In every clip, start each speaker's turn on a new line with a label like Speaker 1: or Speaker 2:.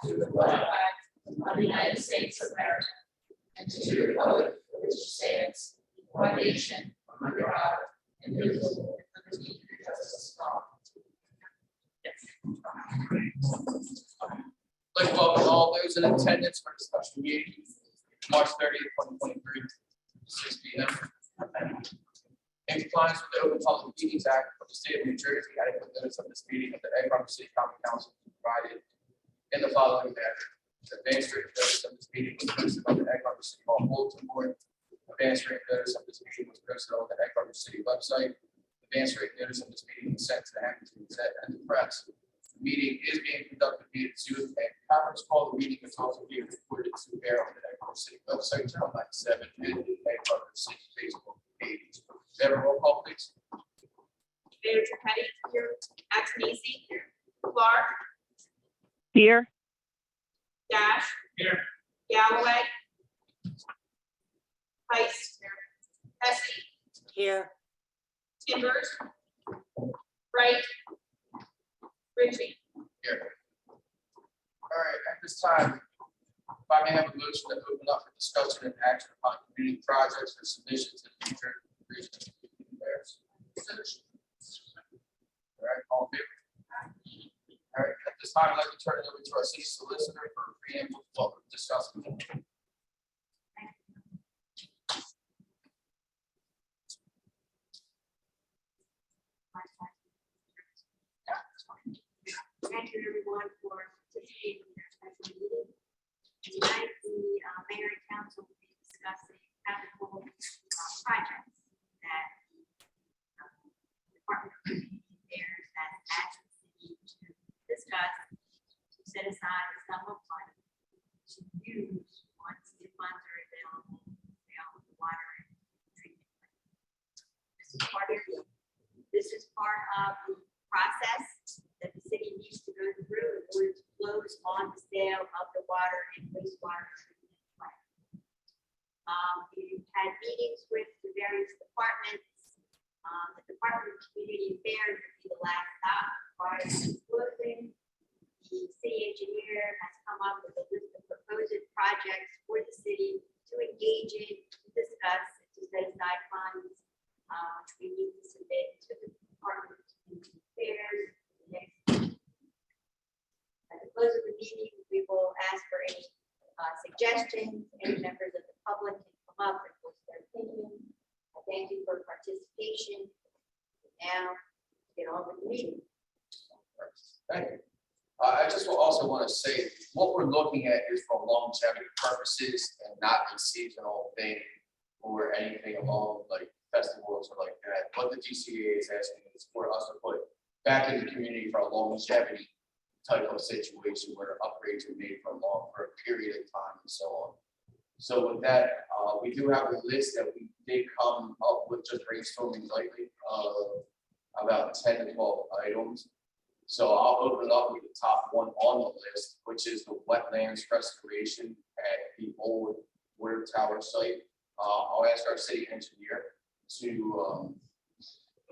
Speaker 1: To the flag of the United States of America, and to the republic for which it stands, one nation, under God, indivisible, with liberty and justice for all.
Speaker 2: I'd like to welcome all those in attendance for the special meeting, March 30th, 2023, 6 p.m. In compliance with the Open Public Meetings Act of the State of New Jersey, adequate notice of this meeting of the Egg Harbor City Common Council is provided in the following manner. Advance written notice of this meeting was posted on the Egg Harbor City Hall bulletin board. Advance written notice of this meeting was posted on the Egg Harbor City website. Advance written notice of this meeting was sent to the Hamilton Gazette and the press. The meeting is being conducted via Zoom and conference call. The meeting is also being recorded to air on the Egg Harbor City website, Channel 97, and the Egg Harbor City Facebook page. May I have a roll call, please?
Speaker 3: Mayor Trippetti here, Axmanisi here, Clark,
Speaker 4: Here.
Speaker 3: Dash.
Speaker 2: Here.
Speaker 3: Galloway. Heiss. Hesse.
Speaker 4: Here.
Speaker 3: Timbers. Wright. Ritchie.
Speaker 2: Here. All right, at this time, if I may have a motion to open up for discussion and action upon community projects for submissions to the New Jersey Regional Community Affairs. All right, all in favor? All right, at this time, I'd like to turn it over to our city solicitor for a preamble to discuss.
Speaker 5: Thank you, everyone, for participating in our special meeting. Tonight, the mayor and council will be discussing capital projects that the Department of Community Affairs has asked the city to discuss, to set aside a sum of money to use once the funds are available for the water and treatment plant. This is part of the process that the city needs to go through in order to close on the sale of the water and wastewater treatment plant. We've had meetings with the various departments. The Department of Community Affairs will be the last stop prior to closing. The city engineer has come up with a list of proposed projects for the city to engage in, to discuss, and to set aside funds, which we need to submit to the Department of Community Affairs. At the close of the meeting, we will ask for any suggestions. Any members of the public can come up and voice their opinion. I thank you for participation. Now, get on with the meeting.
Speaker 2: Thank you. I just will also want to say what we're looking at is for longevity purposes and not a seasonal thing or anything along like festivals or like that. What the DCA is asking is for us to put back in the community for a longevity type of situation where upgrades are made for a period of time and so on. So with that, we do have a list that we did come up with just brainstorming lately about 10 to 12 items. So I'll open it up with the top one on the list, which is the wetlands restoration at the old water tower site. I'll ask our city engineer to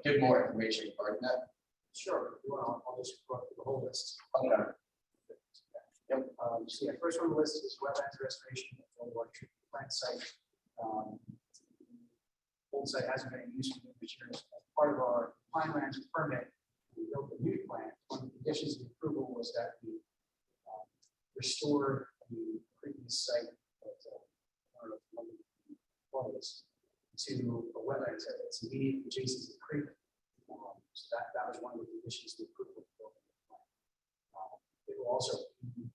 Speaker 2: give more information regarding that.
Speaker 6: Sure. Well, I'll just go through the whole list.
Speaker 2: Okay. Yep.
Speaker 6: So yeah, first on the list is wetlands restoration at the water treatment plant site. Old site hasn't been in use for many years. As part of our Pinelands permit, we built a new plant. One of the conditions of the approval was that we restore the previous site that was to a wetlands that's immediately adjacent to the creek. So that was one of the conditions of the approval. It will also be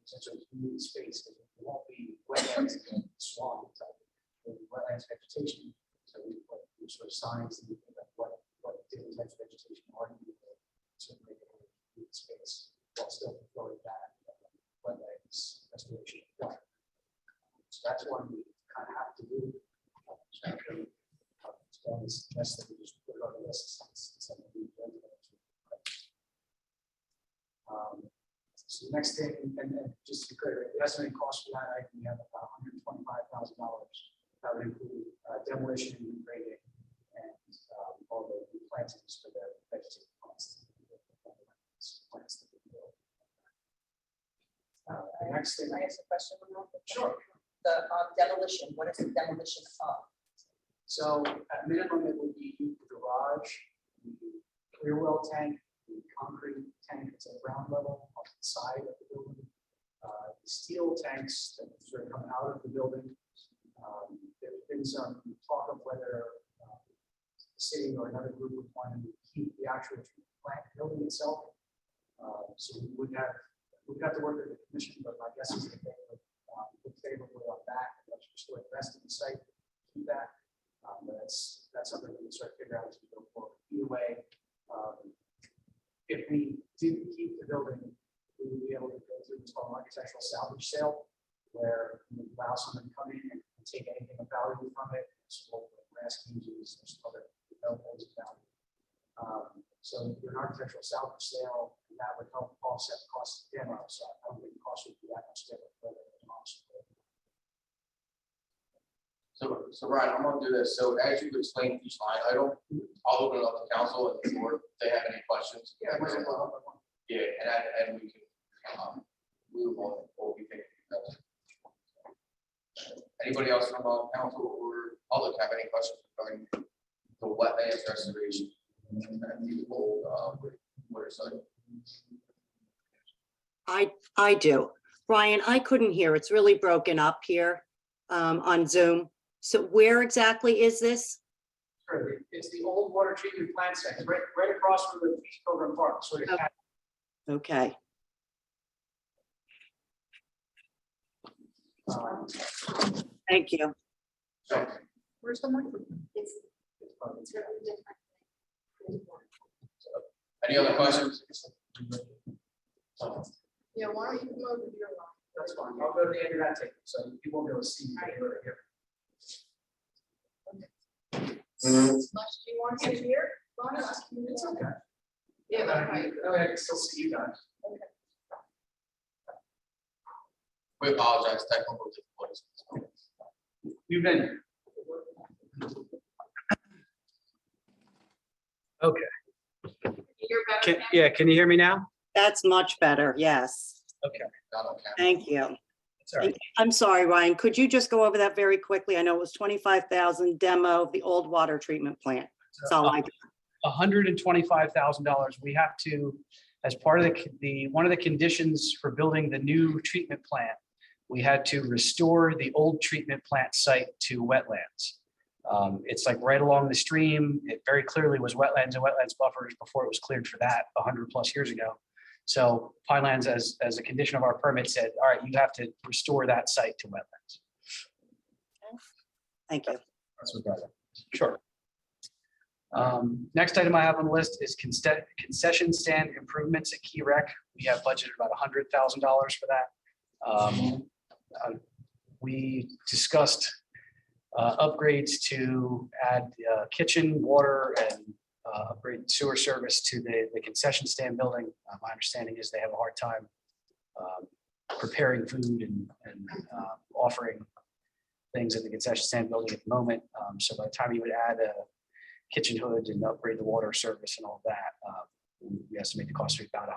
Speaker 6: essentially community space. It won't be wetlands and swamp type. It will be wetlands vegetation. So we put sort of signs and what different types of vegetation are needed to make it a community space while still fulfilling that wetlands restoration. So that's one we kind of have to do. It's best that we just put it on the list. So the next thing, and just to be clear, the estimated cost for that item, we have about $125,000. That would include demolition and regrading and all the plantings for the vegetative plants. Plants that we build. The next thing.
Speaker 7: Can I ask a question?
Speaker 6: Sure.
Speaker 7: The demolition, what is the demolition of?
Speaker 6: So at minimum, it would be the garage, the clear well tank, the concrete tank that's at ground level on the side of the building. The steel tanks that sort of come out of the building. There's been some talk of whether the city or another group would want to keep the actual plant building itself. So we would have to work with the commission, but my guess is that they would look favorably on that, and let's restore the rest of the site, keep that. But that's something we can start to figure out as we go forward. Either way, if we didn't keep the building, we would be able to go through what's called an architectural salvage sale, where we would allow someone to come in and take anything of value from it, so grass cages, there's some other developments of value. So do an architectural salvage sale, and that would help offset the cost of the demo. So I don't think the cost would be that much different.
Speaker 2: So Ryan, I'm gonna do this. So as you explain each line item, I'll open it up to council and the board if they have any questions.
Speaker 6: Yeah, it wasn't one by one.
Speaker 2: Yeah, and we can move on what we think. Anybody else from council or public have any questions regarding the wetlands restoration? And the old water site?
Speaker 4: I do. Brian, I couldn't hear. It's really broken up here on Zoom. So where exactly is this?
Speaker 6: Sure, it's the old water treatment plant site, right across from the East Pilgrim Park, sort of.
Speaker 4: Okay. Thank you.
Speaker 7: Where's the microphone?
Speaker 5: It's really different.
Speaker 2: Any other questions?
Speaker 7: Yeah, why don't you come over to your line?
Speaker 6: That's fine. I'll go to the end of that table, so you won't be able to see me over here.
Speaker 7: Much do you want to sit here? Ron?
Speaker 6: It's okay.
Speaker 7: Yeah, that's right.
Speaker 6: That way I can still see you guys.
Speaker 2: We apologize, technical difficulties.
Speaker 6: You've been. Okay.
Speaker 3: You're better.
Speaker 6: Yeah, can you hear me now?
Speaker 4: That's much better. Yes.
Speaker 6: Okay.
Speaker 2: Not on camera.
Speaker 4: Thank you.
Speaker 6: Sorry.
Speaker 4: I'm sorry, Ryan. Could you just go over that very quickly? I know it was 25,000 demo of the old water treatment plant. That's all I got.
Speaker 8: $125,000. We have to, as part of one of the conditions for building the new treatment plant, we had to restore the old treatment plant site to wetlands. It's like right along the stream. It very clearly was wetlands and wetlands buffers before it was cleared for that 100+ years ago. So Pinelands, as a condition of our permit, said, all right, you have to restore that site to wetlands.
Speaker 4: Thank you.
Speaker 8: That's what that is. Sure. Next item I have on the list is concession stand improvements at Key Rec. We have budgeted about $100,000 for that. We discussed upgrades to add kitchen, water, and upgrade sewer service to the concession stand building. My understanding is they have a hard time preparing food and offering things in the concession stand building at the moment. So by the time you would add a kitchen hood and upgrade the water service and all that, we estimate the cost to be about $100,000.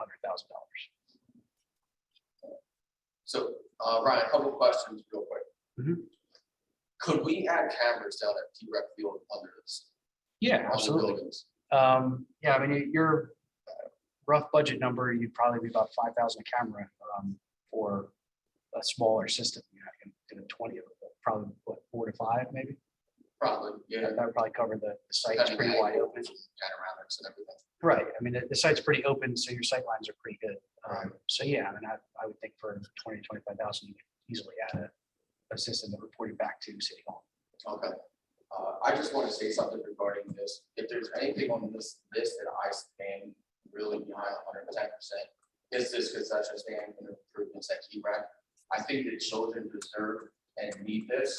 Speaker 2: So, Ryan, a couple of questions real quick.
Speaker 8: Mhm.
Speaker 2: Could we add cameras down at T-Rec Field under this?
Speaker 8: Yeah,
Speaker 2: on the
Speaker 8: absolutely.
Speaker 2: buildings?
Speaker 8: Yeah, I mean, your rough budget number, you'd probably be about 5,000 a camera for a smaller system. You know, in a 20 of it, probably what, 4 to 5 maybe.
Speaker 2: Probably, yeah.
Speaker 8: That would probably cover the site. It's pretty wide open.
Speaker 2: Panoramics and everything.
Speaker 8: Right. I mean, the site's pretty open, so your sight lines are pretty good.
Speaker 2: Right.
Speaker 8: So yeah, I mean, I would think for 20, 25,000, you could easily add a system that reported back to City Hall.
Speaker 2: Okay. I just want to say something regarding this. If there's anything on this list that I stand really behind 110%, is this concession stand and improvements at Key Rec. I think the children deserve and need this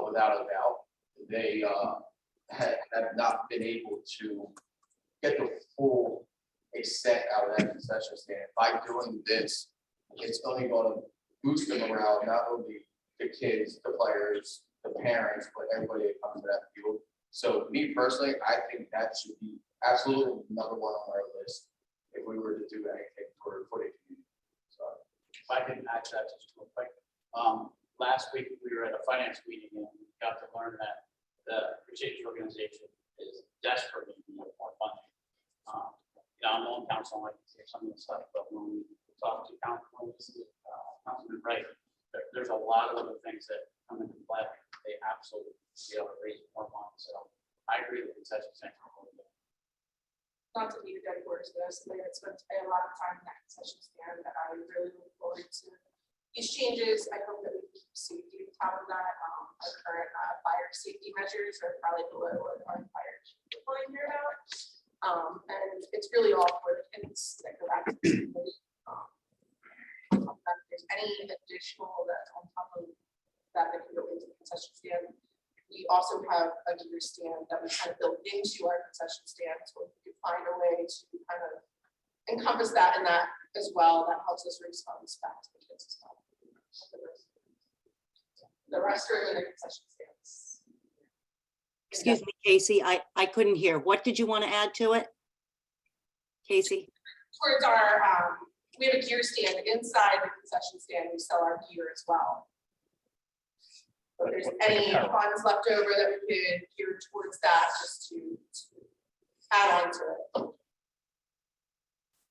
Speaker 2: without a doubt. They have not been able to get the full extent out of that concession stand. By doing this, it's only going to boost the morale, not only the kids, the players, the parents, but everybody that comes to that field. So me personally, I think that should be absolutely number one on our list if we were to do anything for the community. So,
Speaker 6: If I can add to that just real quick. Last week, we were at a finance meeting and we got to learn that the Bridge organization is desperately in need of more funding. I'm on council, I can hear some of the stuff, but when we talk to Councilman Wright, there's a lot of other things that come into play. They absolutely be able to raise more money. So I agree with concession stand.
Speaker 7: Not to be a dead horse, but as somebody that spent a lot of time in that concession stand, I really look forward to these changes. I hope that we can keep safety on top of that. Our current fire safety measures are probably below what our fire chief is going here about. And it's really all for the kids that go back to the community. If there's any additional that's on top of that can go into the concession stand. We also have a gear stand that we kind of built into our concession stand, so if we could find a way to kind of encompass that in that as well, that helps us raise funds back to the kids as well. The rest are in the concession stands.
Speaker 4: Excuse me, Casey, I couldn't hear. What did you want to add to it? Casey?
Speaker 7: Towards our, we have a gear stand inside the concession stand, we sell our gear as well. So if there's any funds left over that we could gear towards that, just to add on to it.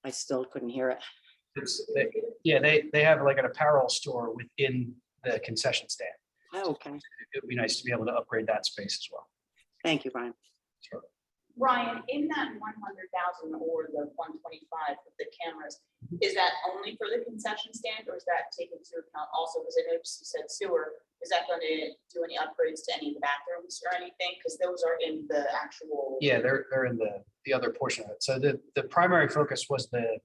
Speaker 4: I still couldn't hear it.
Speaker 8: They have like an apparel store within the concession stand.
Speaker 4: Oh, okay.
Speaker 8: It would be nice to be able to upgrade that space as well.
Speaker 4: Thank you, Brian.
Speaker 3: Ryan, in that 100,000 or the 125 with the cameras, is that only for the concession stand or is that taken into account also, because I noticed you said sewer, is that going to do any upgrades to any of the bathrooms or anything? Because those are in the actual.
Speaker 8: Yeah, they're in the other portion of it. So the primary focus was the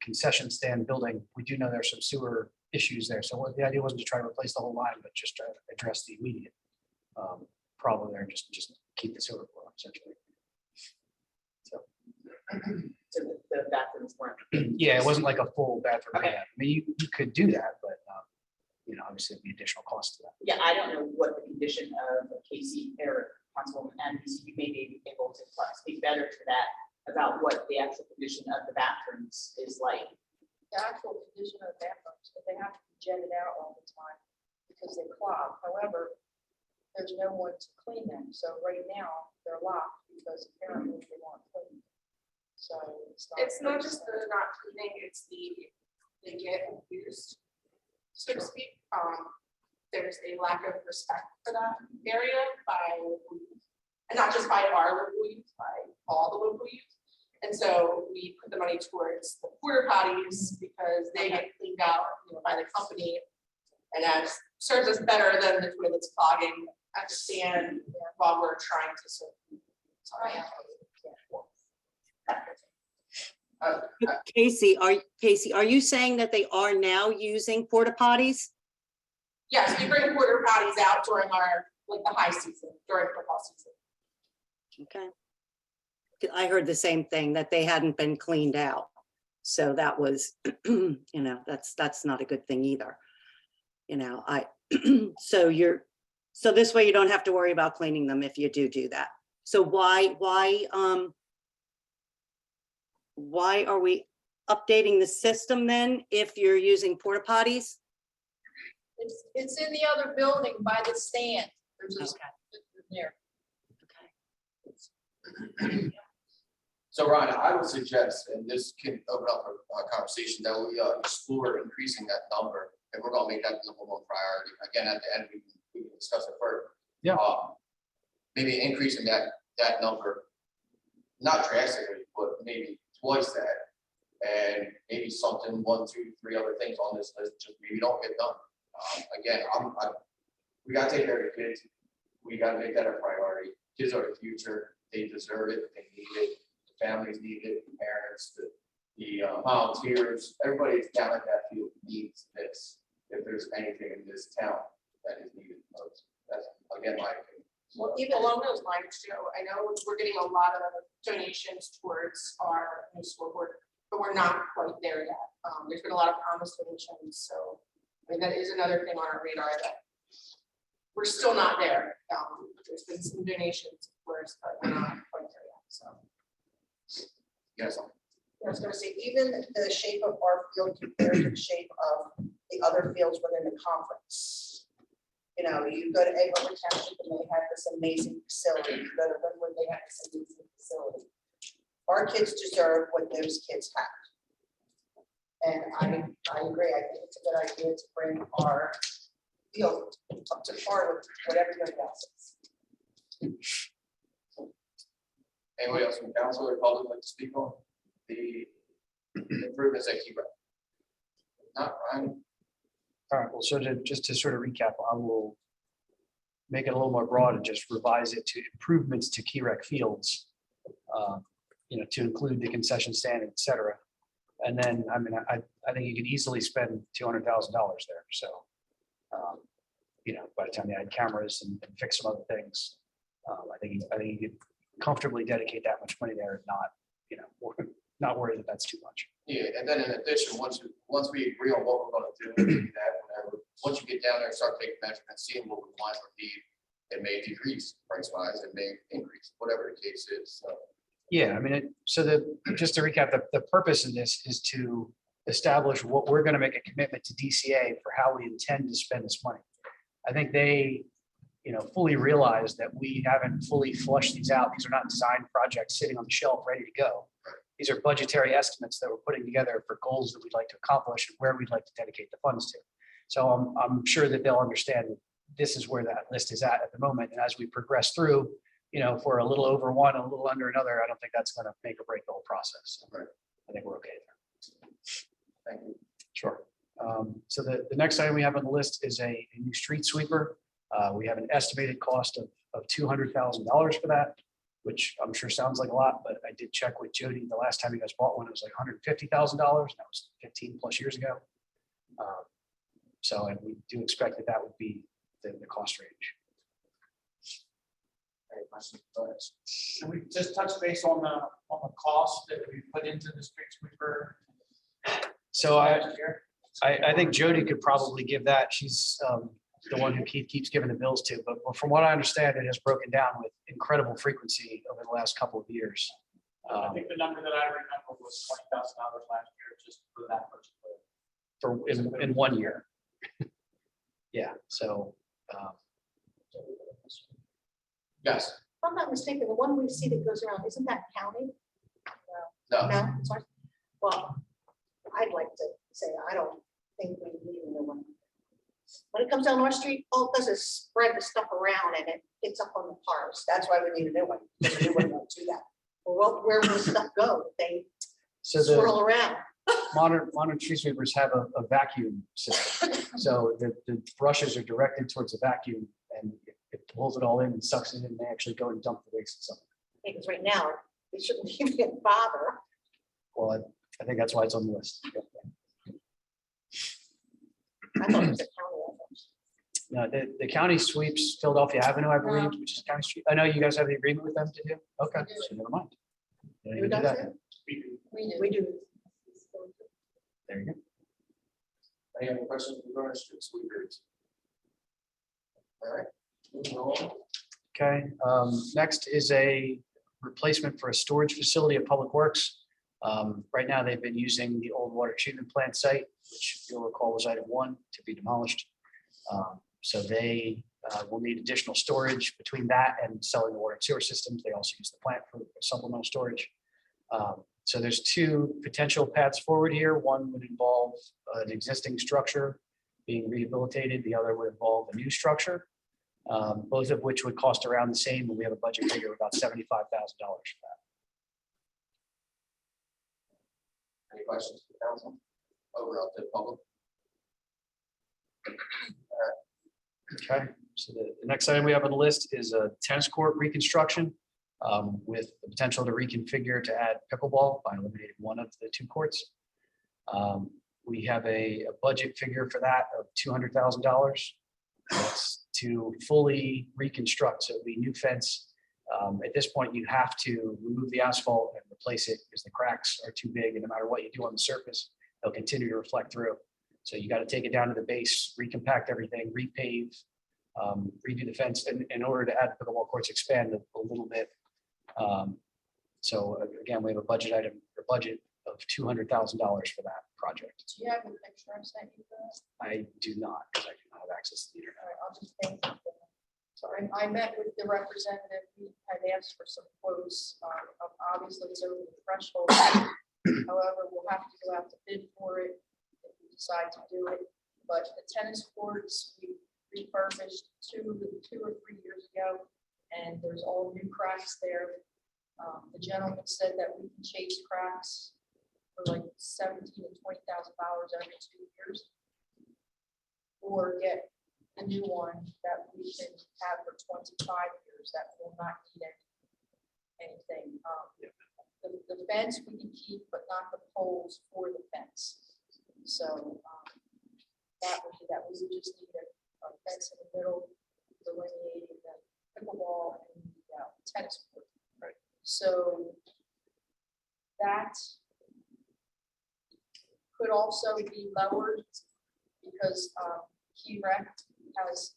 Speaker 8: concession stand building. We do know there's some sewer issues there. So the idea wasn't to try to replace the whole line, but just try to address the immediate problem there and just keep the sewer flow essentially.
Speaker 3: So the bathrooms weren't.
Speaker 8: Yeah, it wasn't like a full bathroom.
Speaker 3: Okay.
Speaker 8: rehab. I mean, you could do that, but obviously it'd be additional cost to that.
Speaker 3: Yeah, I don't know what the condition of Casey or Councilwoman Anderson, you may be able to speak better to that about what the actual condition of the bathrooms is like.
Speaker 7: The actual condition of bathrooms, but they have to be jetted out all the time because they clog. However, there's no one to clean them. So right now they're locked because apparently they weren't cleaned. So it's not just the not cleaning, it's they get abused, so to speak. There's a lack of respect for that area by local youth, and not just by our local youth, by all the local youth. And so we put the money towards the porta potties because they get cleaned out, by the company, and that serves us better than the toilets clogging at the stand while we're trying to serve. Sorry.
Speaker 4: Casey, are you saying that they are now using porta potties?
Speaker 7: Yes, we bring porta potties out during our, the high season, during football season.
Speaker 4: Okay. I heard the same thing, that they hadn't been cleaned out. So that was, that's not a good thing either. So this way you don't have to worry about cleaning them if you do that. So why are we updating the system then if you're using porta potties?
Speaker 7: It's in the other building by the stand. There's a
Speaker 4: Okay.
Speaker 7: there.
Speaker 2: So Ryan, I would suggest, and this can open up a conversation, that we explore increasing that number, and we're gonna make that number one priority. Again, at the end, we can discuss it further.
Speaker 8: Yeah.
Speaker 2: Maybe increasing that number, not drastically, but maybe twice that, and maybe something, 1, 2, 3 other things on this list just maybe don't get done. Again, we gotta take care of the kids. We gotta make that a priority. Kids are the future. They deserve it. They need it. The families need it. The parents, the volunteers, everybody down at that field needs this. If there's anything in this town that is needed most, that's again my opinion.
Speaker 7: Well, even along those lines, Joe, I know we're getting a lot of donations towards our new scoreboard, but we're not quite there yet. There's been a lot of promised donations, so that is another thing on our radar that we're still not there. There's been some donations
Speaker 9: where's criteria, so.
Speaker 2: Yes,
Speaker 9: I was gonna say, even the shape of our field compared to the shape of the other fields within the conference. You know, you go to Egg Harbor Township and they have this amazing facility, you go to Linwood, they have this amazing facility. Our kids deserve what those kids have. And I agree, I think it's a good idea to bring our field up to par with what everybody else is.
Speaker 2: anybody else from council or public like to speak on the improvements at Key Rec? Not Ryan.
Speaker 8: All right, well, so just to sort of recap, I will make it a little more broad and just revise it to improvements to Key Rec fields. You know, to include the concession stand, et cetera. And then, I mean, I think you can easily spend $200,000 there, so. You know, by the time you add cameras and fix some other things, I think you could comfortably dedicate that much money there and not, you know, not worry that that's too much.
Speaker 2: Yeah, and then in addition, once we agree on what we're gonna do, we do that, whenever, once you get down there and start taking measurements, seeing what we want or need, it may decrease price wise, it may increase, whatever the case is, so.
Speaker 8: Yeah, I mean, just to recap, the purpose of this is to establish what we're gonna make a commitment to DCA for how we intend to spend this money. I think they, you know, fully realize that we haven't fully flushed these out. These are not design projects sitting on the shelf ready to go. These are budgetary estimates that we're putting together for goals that we'd like to accomplish and where we'd like to dedicate the funds to. So I'm sure that they'll understand that this is where that list is at the moment. And as we progress through, you know, if we're a little over one, a little under another, I don't think that's going to make or break the whole process.
Speaker 2: Right.
Speaker 8: I think we're okay there.
Speaker 2: Thank you.
Speaker 8: Sure. So the next item we have on the list is a new street sweeper. We have an estimated cost of $200,000 for that, which I'm sure sounds like a lot, but I did check with Jody the last time you guys bought one, it was like $150,000. That was 15 plus years ago. So, and we do expect that would be the cost range.
Speaker 2: Any questions? Go ahead.
Speaker 6: Can we just touch base on the cost that we put into the street sweeper?
Speaker 8: So
Speaker 6: last year?
Speaker 8: I think Jody could probably give that. She's the one who keeps giving the bills to, but from what I understand, it has broken down with incredible frequency over the last couple of years.
Speaker 6: I think the number that I remember was $20,000 last year, just for that person.
Speaker 8: In 1 year. Yeah, so.
Speaker 2: Yes,
Speaker 9: If I'm not mistaken, the one we see that goes around, isn't that county?
Speaker 2: no,
Speaker 9: No, sorry. Well, I'd like to say, I don't think we need a new one. When it comes down our street, all it does is spread the stuff around and it gets up on the cars. That's why we need a new one. because A new one won't do that. Well, where will stuff go? They
Speaker 8: So
Speaker 9: swirl around.
Speaker 8: modern tree sweepers have a vacuum system. So the brushes are directed towards the vacuum and it pulls it all in and sucks it in. And they actually go and dump the waste and stuff.
Speaker 9: Because right now, we shouldn't even bother.
Speaker 8: Well, I think that's why it's on the list.
Speaker 9: I thought it was a county office.
Speaker 8: No, the county sweeps Philadelphia Avenue, I believe, which is County Street. I know you guys have the agreement with them to do. Okay, so never mind. You don't
Speaker 9: Who
Speaker 8: even do
Speaker 9: does
Speaker 8: that.
Speaker 9: it?
Speaker 7: We do.
Speaker 9: We do.
Speaker 8: There you go.
Speaker 2: any other questions regarding street sweepers? All right, moving on.
Speaker 8: Okay, next is a replacement for a storage facility at Public Works. Right now, they've been using the old water treatment plant site, which you'll recall was item 1 to be demolished. So they will need additional storage between that and selling the water and sewer systems. They also use the plant for supplemental storage. So there's 2 potential paths forward here. One would involve an existing structure being rehabilitated. The other would involve a new structure, both of which would cost around the same. And we have a budget figure of about $75,000 for that.
Speaker 2: Any questions for the council? Overall to the public?
Speaker 8: Okay, so the next item we have on the list is a tennis court reconstruction with the potential to reconfigure to add pickleball by eliminating one of the 2 courts. We have a budget figure for that of $200,000. That's to fully reconstruct, so it'd be new fence. At this point, you have to remove the asphalt and replace it because the cracks are too big, and no matter what you do on the surface, they'll continue to reflect through. So you got to take it down to the base, recompact everything, repave, redo the fence in order to add pickleball courts, expand a little bit. So again, we have a budget item, or budget of $200,000 for that project.
Speaker 7: Do you have a picture I sent you for that?
Speaker 8: I do not, because I do not have access to the internet.
Speaker 7: All right, I'll just paint it. Sorry, I met with the representative, we had asked for some quotes, obviously it's over the threshold. However, we'll have to go out to bid for it if we decide to do it. But the tennis courts, we refurbished two or 3 years ago, and there's all new cracks there. The gentleman said that we can chase cracks for like $17,000 to $20,000 every 2 years. Or get a new one that we can have for 25 years that will not need anything. The fence we can keep, but not the poles for the fence. So that would we just need a fence in the middle delineating the pickleball and the tennis court.
Speaker 8: Right. So
Speaker 7: that could also be lowered because Key Rec has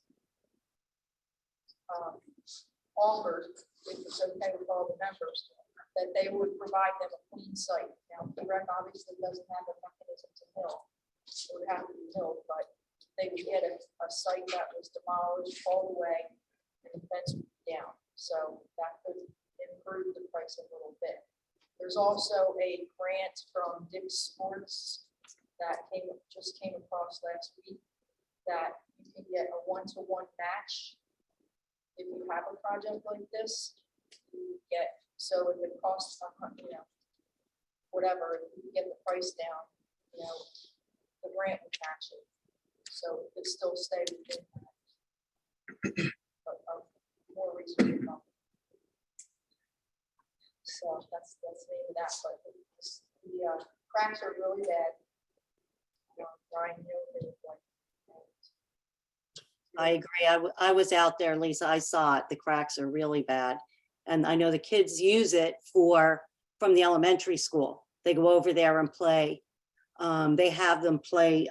Speaker 7: offered, if it's okay with all the members, that they would provide them a clean site. Now, Key Rec obviously doesn't have a mechanism to mill, it would have to be milled, but they would get a site that was demolished all the way and the fence would be down. So that could improve the price a little bit. There's also a grant from Dick's Sports that just came across last week, that you can get a 1-to-1 match. If you have a project like this, you get, so if it costs, whatever, if you get the price down, the grant would match it. So it still stay within that. More reasonable. So that's the name of that, but the cracks are really bad. Brian,
Speaker 4: I agree. I was out there, Lisa. I saw it. The cracks are really bad. And I know the kids use it from the elementary school. They go over there and play. They have them play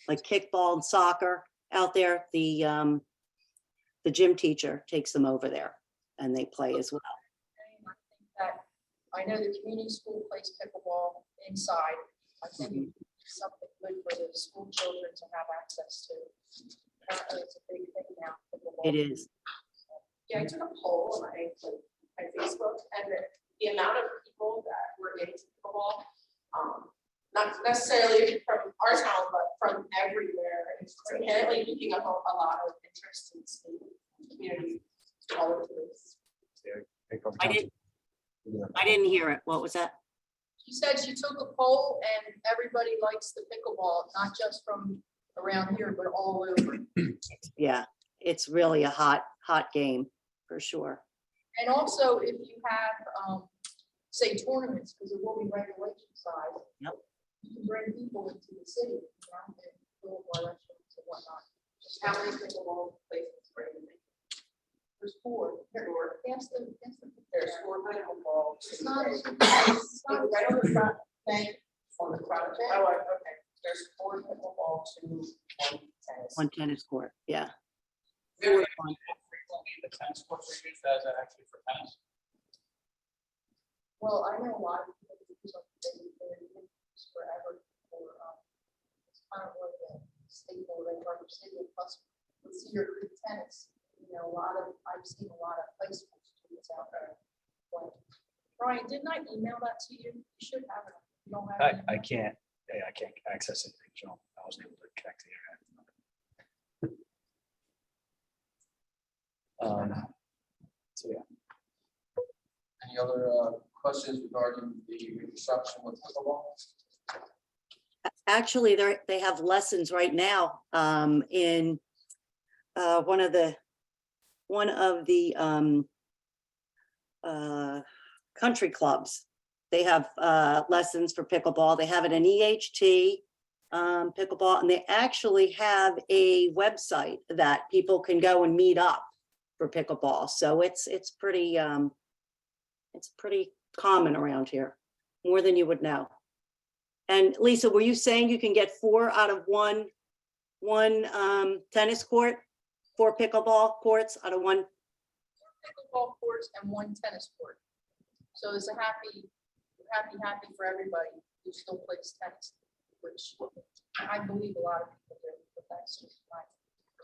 Speaker 4: like kickball and soccer out there. The gym teacher takes them over there and they play as well.
Speaker 7: I know the community school plays pickleball inside. I think it's something good for the school children to have access to. It's a big thing now. Pickleball.
Speaker 4: It is.
Speaker 10: Yeah, I took a poll on my Facebook, and the amount of people that were into pickleball, not necessarily from our town, but from everywhere, it's apparently picking up a lot of interest in the community all over the place.
Speaker 4: I didn't hear it. What was that?
Speaker 7: She said she took a poll and everybody likes the pickleball, not just from around here, but all over.
Speaker 4: Yeah, it's really a hot game for sure.
Speaker 7: And also if you have, say tournaments, because it will be regulation size.
Speaker 4: Yep.
Speaker 7: You can bring people into the city, and do more restaurants and whatnot.
Speaker 10: Just how many pickleball places are in there?
Speaker 7: There's four. Ask them.
Speaker 10: There's 4 pickleball.
Speaker 7: It's not-
Speaker 10: It's not right on the front bank on the front. Oh, okay. There's 4 pickleball, 2, 1 tennis.
Speaker 4: One tennis court. Yeah.
Speaker 11: Frequently, the tennis courts are used as actually for tennis.
Speaker 7: Well, I know a lot of people who use it forever for, it's kind of like a staple, like Harbor City plus with Cedar Creek tennis. I've seen a lot of high school students out there. Brian, didn't I email that to you? You should have it. You don't have it.
Speaker 8: I can't access it. So I wasn't able to connect to the internet. So yeah.
Speaker 2: Any other questions regarding the reconstruction with pickleball?
Speaker 4: Actually, they have lessons right now in one of the country clubs. They have lessons for pickleball. They have it in EHT pickleball, and they actually have a website that people can go and meet up for pickleball. So it's pretty common around here, more than you would know. And Lisa, were you saying you can get 4 out of one tennis court? 4 pickleball courts out of 1?
Speaker 7: Pickleball courts and 1 tennis court. So it's a happy for everybody who still plays tennis, which I believe a lot of people do, but that's just my.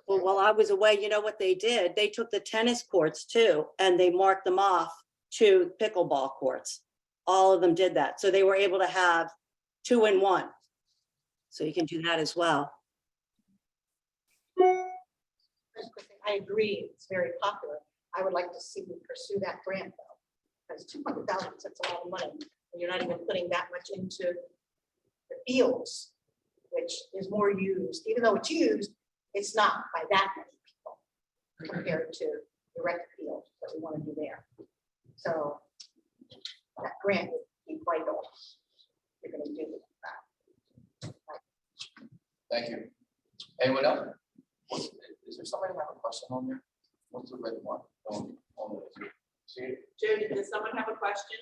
Speaker 4: Well, while I was away, you know what they did? They took the tennis courts too, and they marked them off to pickleball courts. All of them did that. So they were able to have 2 in 1. So you can do that as well.
Speaker 9: I agree, it's very popular. I would like to see we pursue that grant though. Because 200,000, that's a lot of money. And you're not even putting that much into the fields, which is more used, even though it's used, it's not by that many people compared to the rec field that we want to do there. So that grant would be quite awesome. You're going to do that.
Speaker 2: Thank you. Anyone else? Is there somebody who have a question on there? What's the red one? See it?
Speaker 3: Jody, does someone have a question?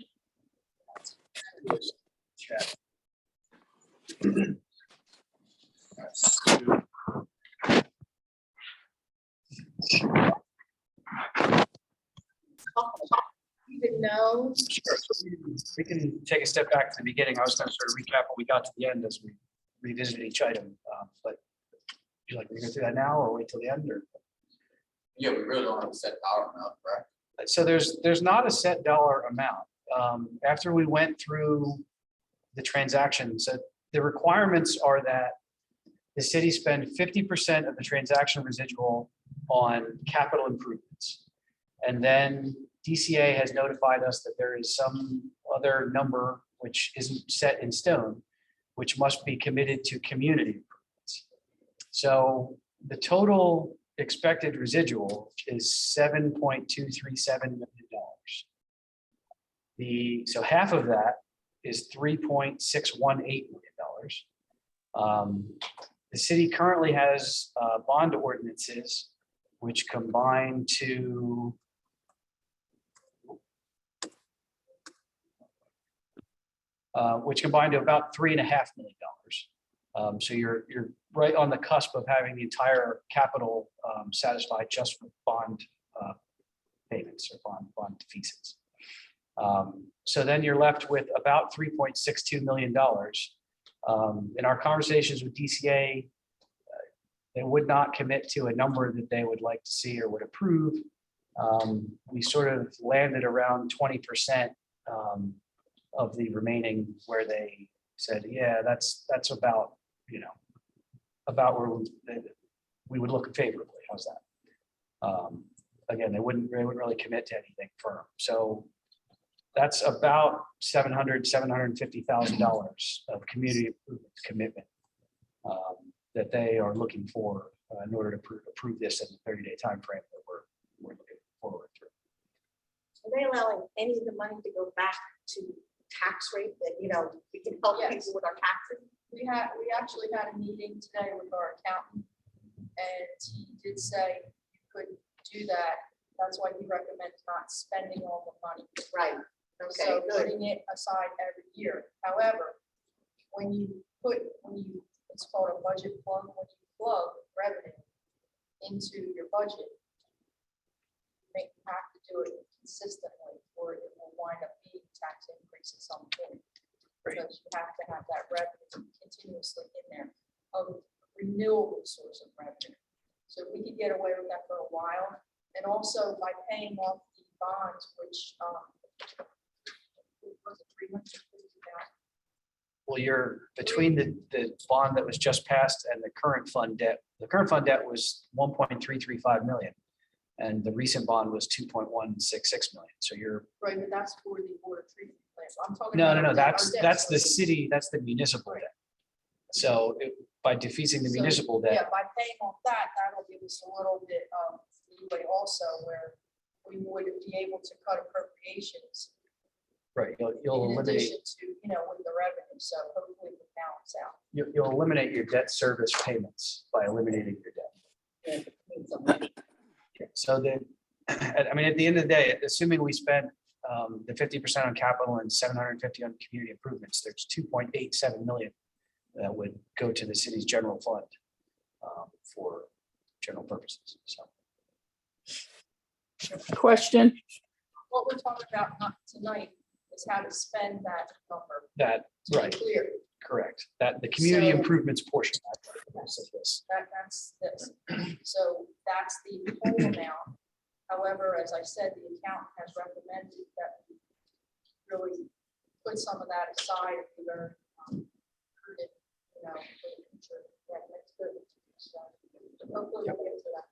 Speaker 7: Even though,
Speaker 8: Sure. So we can take a step back to the beginning. I was going to sort of recap what we got to the end as we revisit each item. But would you like me to go through that now or wait till the end? Or
Speaker 2: Yeah, we really don't have a set dollar amount, correct?
Speaker 8: so there's not a set dollar amount. After we went through the transactions, so the requirements are that the city spend 50% of the transaction residual on capital improvements. And then DCA has notified us that there is some other number which isn't set in stone, which must be committed to community improvements. So the total expected residual is $7.237 million. So half of that is $3.618 million. The city currently has bond ordinances which combine to about $3.5 million. So you're right on the cusp of having the entire capital satisfied just with bond payments or bond defeasance. So then you're left with about $3.62 million. In our conversations with DCA, they would not commit to a number that they would like to see or would approve. We sort of landed around 20% of the remaining, where they said, yeah, that's about, about where we would look favorably. How's that? Again, they wouldn't really commit to anything firm. So that's about $750,000 of community improvement commitment that they are looking for in order to approve this in the 30-day timeframe that we're looking forward through.
Speaker 9: Are they allowing any of the money to go back to tax rate that, we can help
Speaker 7: Yes.
Speaker 9: people with our taxes?
Speaker 7: we actually had a meeting today with our accountant, and he did say you could do that. That's why he recommends not spending all the money.
Speaker 9: Right. Okay,
Speaker 7: So
Speaker 9: good.
Speaker 7: putting it aside every year. However, it's called a budget plug, when you plug revenue into your budget, you have to do it consistently, or it will wind up being tax increase at some point. Because you have to have that revenue continuously in there, of renewable source of revenue. So we could get away with that for a while, and also by paying off the bonds, which was it 350,000?
Speaker 8: Well, you're between the bond that was just passed and the current fund debt. The current fund debt was 1.335 million. And the recent bond was 2.166 million. So you're,
Speaker 7: Right, but that's for the water treatment plant. I'm talking.
Speaker 8: no,
Speaker 7: about
Speaker 8: that's
Speaker 7: our debt
Speaker 8: the
Speaker 7: service.
Speaker 8: city, that's the municipal debt. So by defeasing the
Speaker 7: So,
Speaker 8: municipal
Speaker 7: Yeah,
Speaker 8: debt,
Speaker 7: by paying off that, that'll give us a little bit of leeway also, where we would be able to cut appropriations
Speaker 8: right, you'll
Speaker 7: in
Speaker 8: eliminate,
Speaker 7: addition to, with the revenue, so hopefully we balance out.
Speaker 8: you'll eliminate your debt service payments by eliminating your debt. So then, I mean, at the end of the day, assuming we spend the 50% on capital and 750 on community improvements, there's 2.87 million that would go to the city's general fund for general purposes. So
Speaker 7: Question. What we're talking about not tonight is how to spend that number.
Speaker 8: That,
Speaker 7: To be
Speaker 8: right,
Speaker 7: clear,
Speaker 8: correct. That, the community
Speaker 7: So-
Speaker 8: improvements portion of this.
Speaker 7: that's this. So that's the whole amount. However, as I said, the accountant has recommended that we really put some of that aside if we're going to prudent, for the future. Yeah, that's good. So hopefully we'll get to that.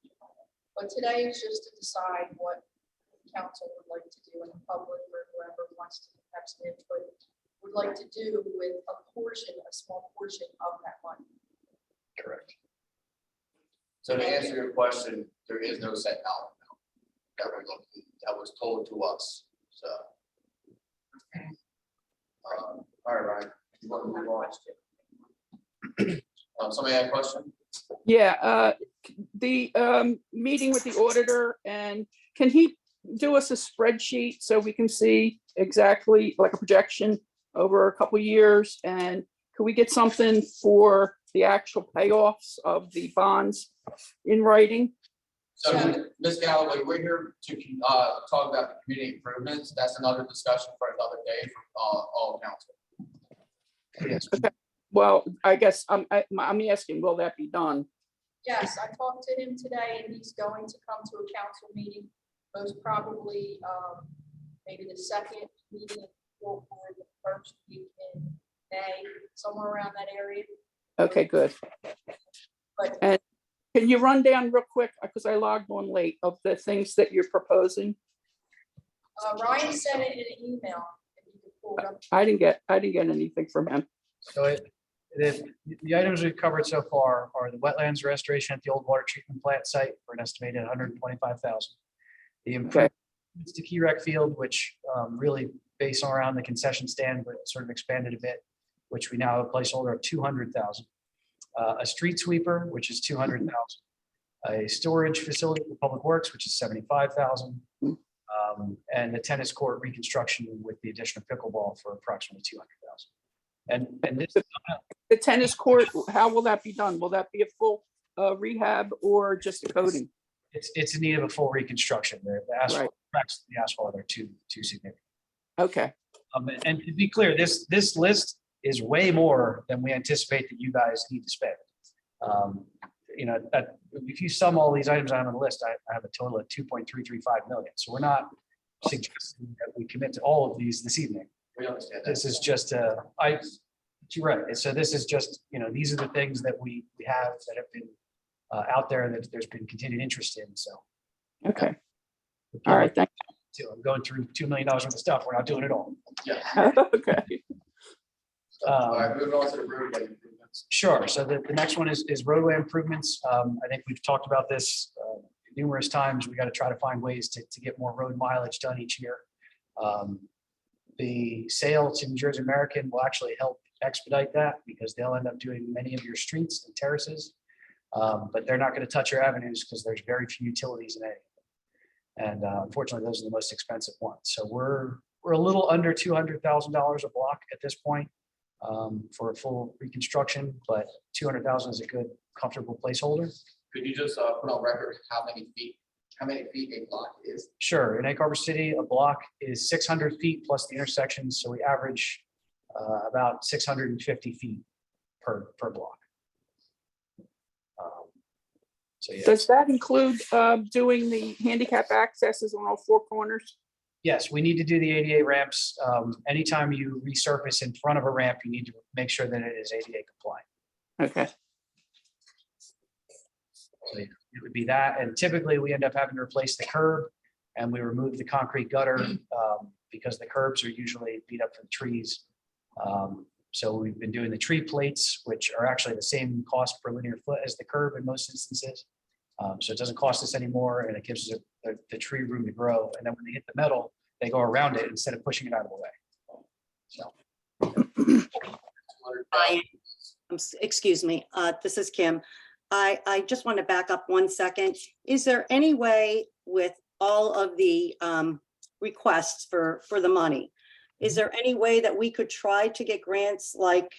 Speaker 7: But today is just to decide what the council would like to do in the public or whoever wants to have some input would like to do with a portion, a small portion of that money.
Speaker 8: Correct.
Speaker 2: So to answer your question, there is no set dollar amount that we're looking, that was told to us, so. All right, Ryan, you want to move on? Somebody had a question?
Speaker 12: Yeah, the meeting with the auditor, and can he do us a spreadsheet so we can see exactly like a projection over a couple years? And could we get something for the actual payoffs of the bonds in writing?
Speaker 2: So, Ms. Galloway, we're here to talk about the community improvements. That's another discussion for another day for all council.
Speaker 8: Yes.
Speaker 12: Well, I guess I'm asking, will that be done?
Speaker 7: Yes, I talked to him today and he's going to come to a council meeting, most probably, maybe the second meeting or the first week in May, somewhere around that area.
Speaker 12: Okay, good.
Speaker 7: But
Speaker 12: And can you run down real quick, because I logged on late, of the things that you're proposing?
Speaker 7: Ryan sent it in an email. If you could pull it up.
Speaker 12: I didn't get anything from him.
Speaker 8: So the items we've covered so far are the wetlands restoration at the old water treatment plant site for an estimated 125,000. The improvements to Key Rec Field, which really based around the concession stand, but sort of expanded a bit, which we now have a placeholder of 200,000. A street sweeper, which is 200,000. A storage facility for public works, which is 75,000. And the tennis court reconstruction with the addition of pickleball for approximately 200,000. And this,
Speaker 12: The tennis court, how will that be done? Will that be a full rehab or just a coating?
Speaker 8: it's in need of a full reconstruction. The asphalt,
Speaker 12: Right.
Speaker 8: cracks in the asphalt are too significant.
Speaker 12: Okay,
Speaker 8: And to be clear, this list is way more than we anticipate that you guys need to spend. If you sum all these items on the list, I have a total of 2.335 million. So we're not suggesting that we commit to all of these this evening.
Speaker 2: We understand that.
Speaker 8: This is just you're right. So this is just, these are the things that we have that have been out there and that there's been continued interest in. So.
Speaker 12: okay. All right, thank
Speaker 8: I'm going through $2 million worth of stuff. We're not doing it all.
Speaker 2: Yeah.
Speaker 12: you. Okay.
Speaker 2: All right, moving on to the roadway improvements.
Speaker 8: Sure. So the next one is roadway improvements. I think we've talked about this numerous times. We got to try to find ways to get more road mileage done each year. The sale to New Jersey American will actually help expedite that because they'll end up doing many of your streets and terraces. But they're not going to touch your avenues because there's very few utilities in any. And unfortunately, those are the most expensive ones. So we're a little under $200,000 a block at this point for a full reconstruction, but 200,000 is a good, comfortable placeholder.
Speaker 2: Could you just put on record how many feet a block is?
Speaker 8: Sure. In Egg Harbor City, a block is 600 feet plus the intersections. So we average about 650 feet per block. So yeah.
Speaker 12: Does that include doing the handicap accesses on all four corners?
Speaker 8: Yes, we need to do the ADA ramps. Anytime you resurface in front of a ramp, you need to make sure that it is ADA compliant.
Speaker 12: Okay,
Speaker 8: So it would be that. And typically we end up having to replace the curb and we remove the concrete gutter because the curbs are usually beat up from trees. So we've been doing the tree plates, which are actually the same cost per linear foot as the curb in most instances. So it doesn't cost us any more and it gives us the tree room to grow. And then when they hit the metal, they go around it instead of pushing it out of the way. So.
Speaker 4: Ryan, excuse me, this is Kim. I just want to back up 1 second. Is there any way with all of the requests for the money, is there any way that we could try to get grants like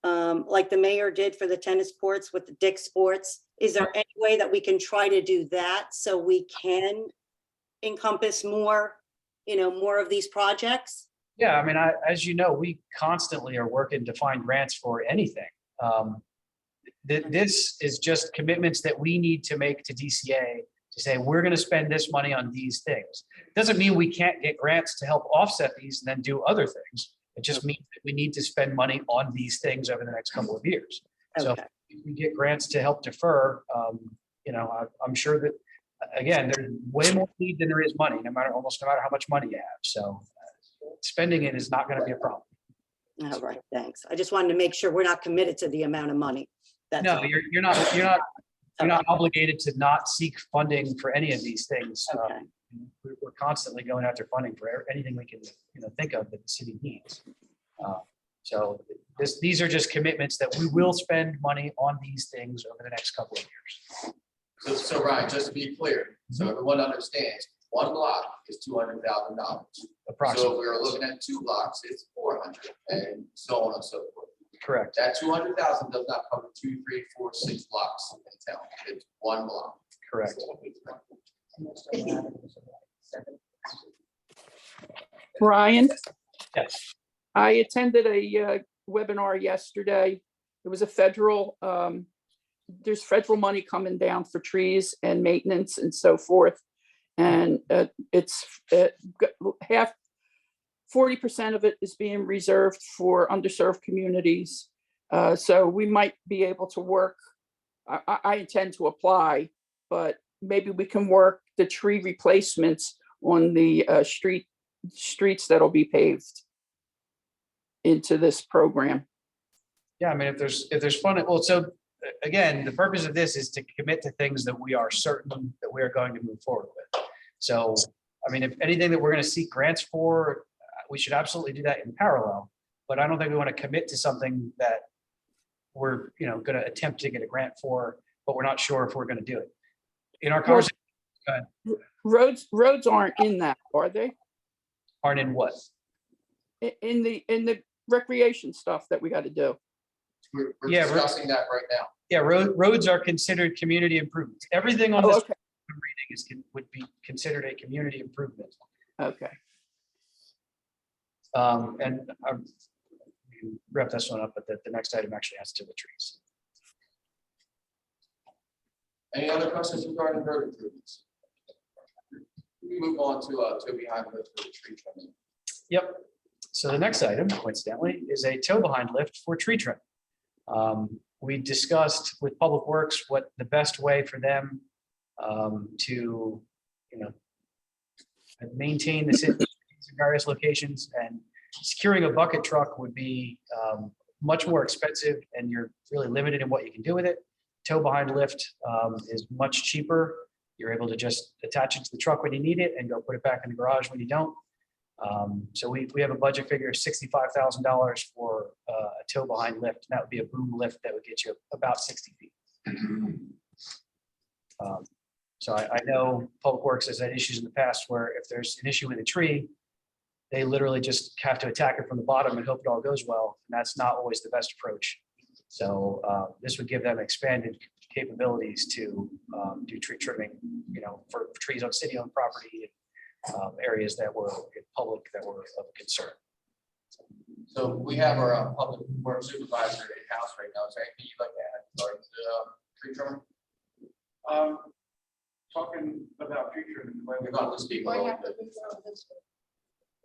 Speaker 4: like the mayor did for the tennis courts with the Dick Sports? Is there any way that we can try to do that so we can encompass more, more of these projects?
Speaker 8: Yeah, I mean, as you know, we constantly are working to find grants for anything. This is just commitments that we need to make to DCA to say, we're going to spend this money on these things. Doesn't mean we can't get grants to help offset these and then do other things. It just means that we need to spend money on these things over the next couple of years. So
Speaker 4: Okay.
Speaker 8: if we get grants to help defer, I'm sure that, again, there's way more need than there is money, almost no matter how much money you have. So spending it is not going to be a problem.
Speaker 4: All right, thanks. I just wanted to make sure we're not committed to the amount of money. That's
Speaker 8: No,
Speaker 4: all.
Speaker 8: you're not obligated to not seek funding for any of these things.
Speaker 4: Okay.
Speaker 8: We're constantly going after funding for anything we can, think of that the city needs. So these are just commitments that we will spend money on these things over the next couple of years.
Speaker 2: So Ryan, just to be clear, so everyone understands, one block is $200,000. So if
Speaker 8: Approximately,
Speaker 2: we were looking at 2 blocks, it's 400, and so on and so forth.
Speaker 8: correct.
Speaker 2: That 200,000 does not cover 2, 3, 4, 6 blocks in town. It's one block.
Speaker 8: Correct.
Speaker 12: Brian,
Speaker 8: Yes.
Speaker 12: I attended a webinar yesterday. It was a federal, there's federal money coming down for trees and maintenance and so forth. And it's 40% of it is being reserved for underserved communities. So we might be able to work, I intend to apply, but maybe we can work the tree replacements on the streets that'll be paved into this program.
Speaker 8: Yeah, I mean, if there's funding, well, so again, the purpose of this is to commit to things that we are certain that we are going to move forward with. So, I mean, if anything that we're going to seek grants for, we should absolutely do that in parallel. But I don't think we want to commit to something that we're, going to attempt to get a grant for, but we're not sure if we're going to do it. In our conversation,
Speaker 12: Roads aren't in that, are they?
Speaker 8: aren't in what?
Speaker 12: In the recreation stuff that we got to do.
Speaker 2: We're
Speaker 8: Yeah, we're-
Speaker 2: discussing that right now.
Speaker 8: Yeah, roads are considered community improvements. Everything on
Speaker 12: Oh,
Speaker 8: this
Speaker 12: okay,
Speaker 8: reading would be considered a community improvement.
Speaker 12: okay.
Speaker 8: And you wrap this one up, but the next item actually has to do with trees.
Speaker 2: Any other questions regarding road improvements? We move on to Toby Highland for the tree trimming.
Speaker 8: Yep. So the next item, coincidentally, is a tow behind lift for tree trim. We discussed with Public Works what the best way for them to, maintain the city in various locations, and securing a bucket truck would be much more expensive, and you're really limited in what you can do with it. Tow behind lift is much cheaper. You're able to just attach it to the truck when you need it and go put it back in the garage when you don't. So we have a budget figure of $65,000 for a tow behind lift. And that would be a boom lift that would get you about 60 feet. So I know Public Works has had issues in the past where if there's an issue with a tree, they literally just have to attack it from the bottom and hope it all goes well. And that's not always the best approach. So this would give them expanded capabilities to do tree trimming, for trees on city-owned property, areas that were in public that were of concern.
Speaker 2: So we have our public works supervisor in-house right now. Is there anything you'd like to add regarding the tree trimming?
Speaker 11: Talking about tree trimming.
Speaker 2: We're going to speak a little bit.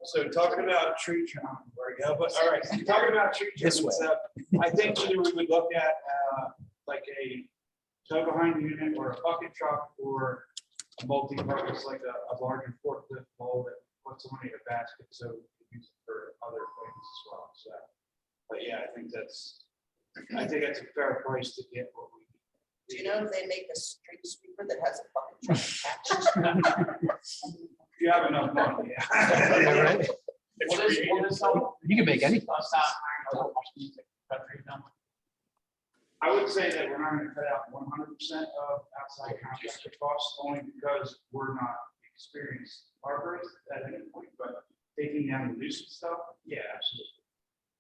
Speaker 11: So talking about tree trimming, there we go, but all right, talking about tree
Speaker 8: This
Speaker 11: trimming,
Speaker 8: way.
Speaker 11: so I think either we would look at like a tow behind unit or a bucket truck or a multi-purpose, like a larger forklift pole that puts them in your basket, so you can use it for other things as well, so. But yeah, I think that's a fair price to get what we need.
Speaker 9: Do you know if they make a street sweeper that has a bucket truck attached?
Speaker 11: If you have enough money, yeah.
Speaker 8: Yeah, right.
Speaker 11: It's
Speaker 8: You can make anything.
Speaker 11: I would say that we're not going to cut out 100% of outside contractor costs, only because we're not experienced barbarists at any point, but taking down the nuisance stuff, yeah, absolutely.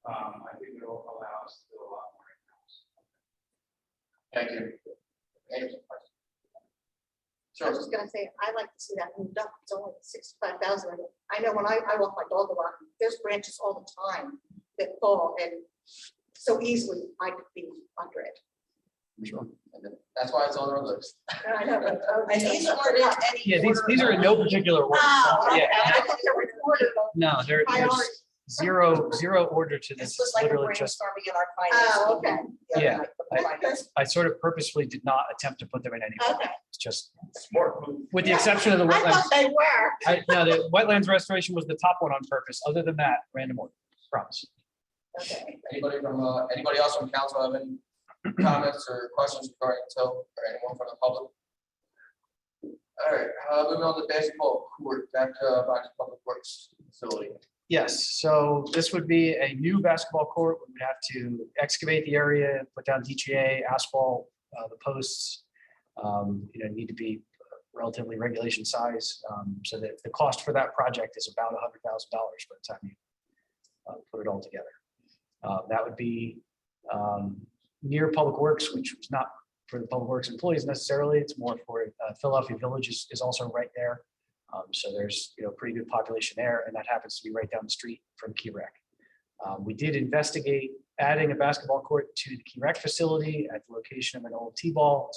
Speaker 11: I think it'll allow us to do a lot
Speaker 2: Thank you. Any questions?
Speaker 9: I was
Speaker 2: Sure.
Speaker 9: just gonna say, I like to see that moved up, it's only 65,000. I know when I walk my dog around, there's branches all the time that fall, and so easily I could be under it.
Speaker 2: Sure. And then that's why it's on our list.
Speaker 9: And I know, and these aren't in any.
Speaker 8: Yeah, these
Speaker 9: order.
Speaker 8: are in no particular order.
Speaker 9: Oh, okay.
Speaker 8: Yeah,
Speaker 9: I thought they were in order, but
Speaker 8: no, there's
Speaker 9: priority.
Speaker 8: zero order to this.
Speaker 9: This was
Speaker 8: It's
Speaker 9: like a
Speaker 8: literally just,
Speaker 9: brainstorming in our finance.
Speaker 5: Oh,
Speaker 9: meeting
Speaker 5: okay.
Speaker 9: the other
Speaker 8: Yeah,
Speaker 9: night for the finance.
Speaker 8: I sort of purposefully did not attempt to put them in any order.
Speaker 9: Okay.
Speaker 8: It's just,
Speaker 2: Smart move.
Speaker 8: with the exception of the
Speaker 9: I
Speaker 8: wetlands.
Speaker 9: thought they were.
Speaker 8: No, the wetlands restoration was the top one on purpose. Other than that, random order, promise.
Speaker 9: Okay.
Speaker 2: Anybody else from council have any comments or questions regarding Till or anyone from the public? All right, moving on to basketball court, back to Public Works facility.
Speaker 8: Yes, so this would be a new basketball court. We would have to excavate the area, put down DGA, asphalt, the posts. Need to be relatively regulation size. So that the cost for that project is about $100,000 by the time you put it all together. That would be near Public Works, which was not for the Public Works employees necessarily. It's more for Philadelphia Village is also right there. So there's, pretty good population there, and that happens to be right down the street from Key Rec. We did investigate adding a basketball court to the Key Rec facility at the location of an old T-ball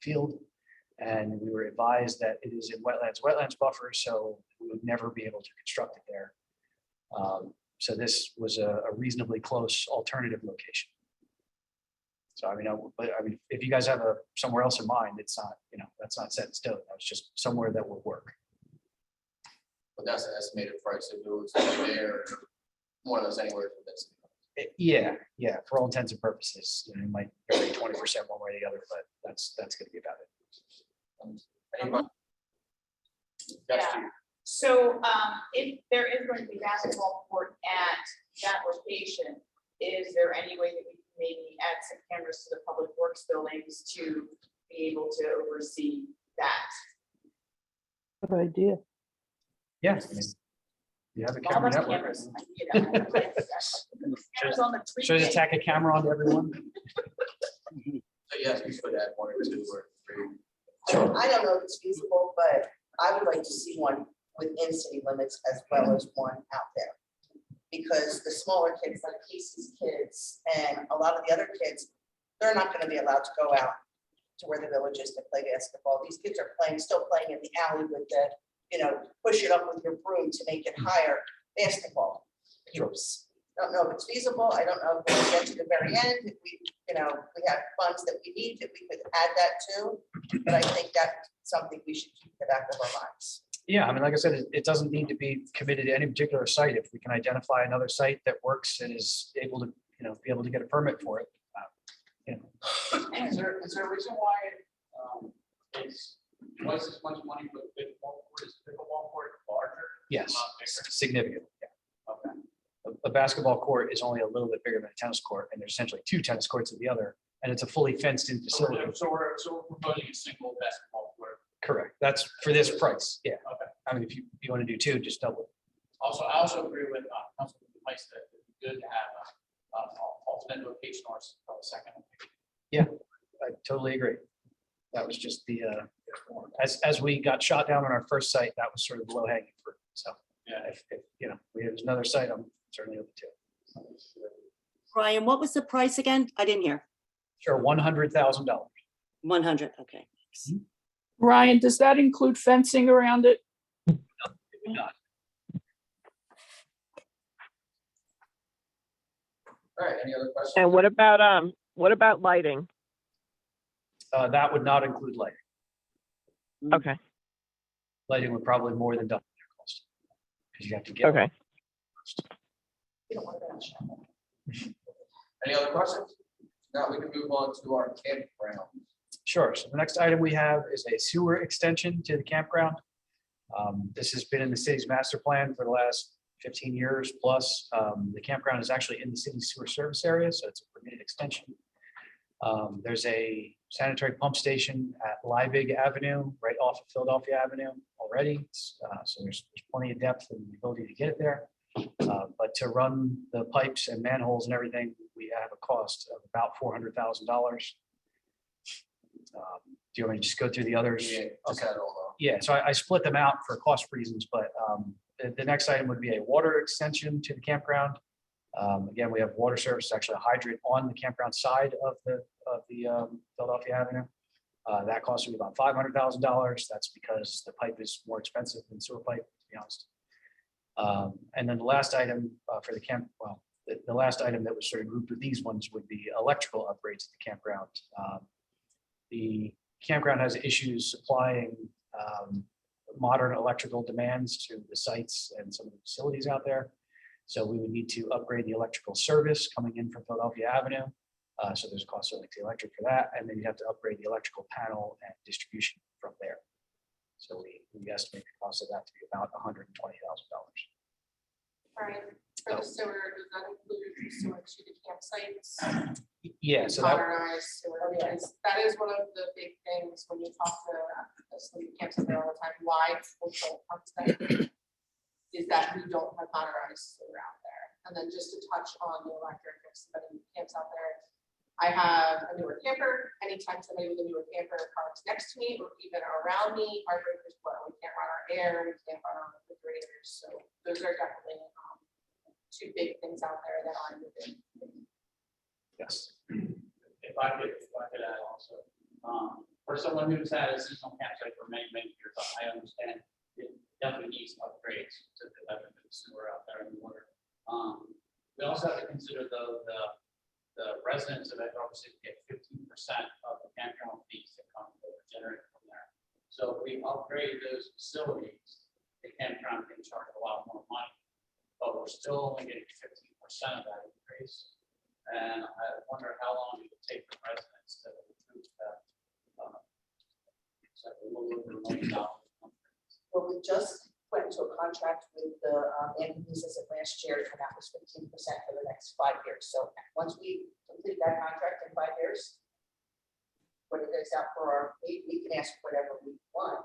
Speaker 8: field. And we were advised that it is in wetlands buffer, so we would never be able to construct it there. So this was a reasonably close alternative location. So if you guys have somewhere else in mind, it's not, that's not set in stone. That's just somewhere that will work.
Speaker 2: But that's an estimated price if it was there, more or less anywhere from this.
Speaker 8: Yeah, for all intents and purposes, it might vary 20% one way or the other, but that's going to be about it.
Speaker 2: Anybody? Yes,
Speaker 3: Yeah. So if there is going to be basketball court at that location, is there any way that we can maybe add some cameras to the public works buildings to be able to oversee that?
Speaker 12: Good idea.
Speaker 8: Yeah. You have a
Speaker 3: All
Speaker 8: camera
Speaker 3: those
Speaker 8: network.
Speaker 3: cameras, cameras on the tree.
Speaker 8: Should I just tack a camera onto everyone?
Speaker 2: So yes, we could add one or two or three.
Speaker 9: I don't know if it's feasible, but I would like to see one within city limits as well as one out there. Because the smaller kids, like Casey's kids and a lot of the other kids, they're not gonna be allowed to go out to where the village is to play basketball. These kids are still playing in the alley with the, push it up with your broom to make it higher basketball. Hoops. Don't know if it's feasible. I don't know if we'll get to the very end, if we have funds that we need, if we could add that too. But I think that's something we should keep in the back of our minds.
Speaker 8: Yeah, like I said, it doesn't need to be committed to any particular site. If we can identify another site that works and is able to, be able to get a permit for it.
Speaker 11: Is there a reason why it's twice as much money for the pickleball court? Is the pickleball court larger?
Speaker 8: Yes,
Speaker 11: Not bigger?
Speaker 8: significant. Yeah.
Speaker 11: Okay.
Speaker 8: A basketball court is only a little bit bigger than a tennis court, and there's essentially 2 tennis courts at the other, and it's a fully fenced-in
Speaker 11: So
Speaker 8: facility.
Speaker 11: we're proposing a single basketball court.
Speaker 8: Correct. That's for this price. Yeah.
Speaker 11: Okay.
Speaker 8: If you want to do 2, just double.
Speaker 11: Also, I also agree with Councilman Weiss that it'd be good to have an alternate location or a second.
Speaker 8: I totally agree. That was just the, as we got shot down on our first site, that was sort of low hanging fruit. So
Speaker 11: Yeah.
Speaker 8: if we have another site, I'm certainly open to it.
Speaker 4: Brian, what was the price again? I didn't hear.
Speaker 8: Sure, $100,000.
Speaker 4: 100, okay.
Speaker 12: Ryan, does that include fencing around it?
Speaker 8: It would not.
Speaker 2: All right, any other questions?
Speaker 13: And what about lighting?
Speaker 8: That would not include lighting.
Speaker 13: Okay,
Speaker 8: Lighting would probably more than double their cost. Because you have to get.
Speaker 13: okay.
Speaker 9: You don't want to.
Speaker 2: Any other questions? Now we can move on to our campground.
Speaker 8: Sure. So the next item we have is a sewer extension to the campground. This has been in the city's master plan for the last 15 years plus. The campground is actually in the city sewer service area, so it's a permitted extension. There's a sanitary pump station at Liebig Avenue, right off of Philadelphia Avenue already. So there's plenty of depth and the ability to get it there. But to run the pipes and manholes and everything, we have a cost of about $400,000. Do you want me to just go through the others?
Speaker 2: Yeah, just
Speaker 8: Okay.
Speaker 2: that all.
Speaker 8: Yeah, so I split them out for cost reasons, but the next item would be a water extension to the campground. Again, we have water service, actually a hydrant on the campground side of the Philadelphia Avenue. That costs me about $500,000. That's because the pipe is more expensive than sewer pipe, to be honest. And then the last item for the camp, well, the last item that was sort of grouped with these ones would be electrical upgrades at the campground. The campground has issues supplying modern electrical demands to the sites and some of the facilities out there. So we would need to upgrade the electrical service coming in from Philadelphia Avenue. So there's a cost of the electric for that. And then you have to upgrade the electrical panel and distribution from there. So we estimate the cost of that to be about $120,000.
Speaker 10: Right, for the sewer, does that include the sewer to the campsites?
Speaker 8: Yeah, so that,
Speaker 10: Modernized sewer, because that is one of the big things when you talk to some campsites there all the time, why people don't come to them, is that we don't have modernized sewer out there. And then just to touch on the electric, if somebody camps out there, I have a newer camper. Anytime somebody with a newer camper parks next to me or even around me, our breakers blow. We can't run our air, we can't run our refrigerators. So those are definitely two big things out there that I'm moving.
Speaker 8: yes.
Speaker 14: If I could add also, for someone who's had a seasonal campsite for many, many years, I understand it definitely needs upgrades to the sewer out there in the water. We also have to consider though, the residents of Edge Harbor City get 15% of the campground fees that come that are generated from there. So if we upgrade those facilities, the campground can charge a lot more money, but we're still only getting 15% of that increase. And I wonder how long it would take the residents to recoup that. So a little over $1 million.
Speaker 9: Well, we just went into a contract with the Anthony's last year, and that was 15% for the next 5 years. So once we complete that contract in 5 years, when it goes out for our, we can ask whatever we want.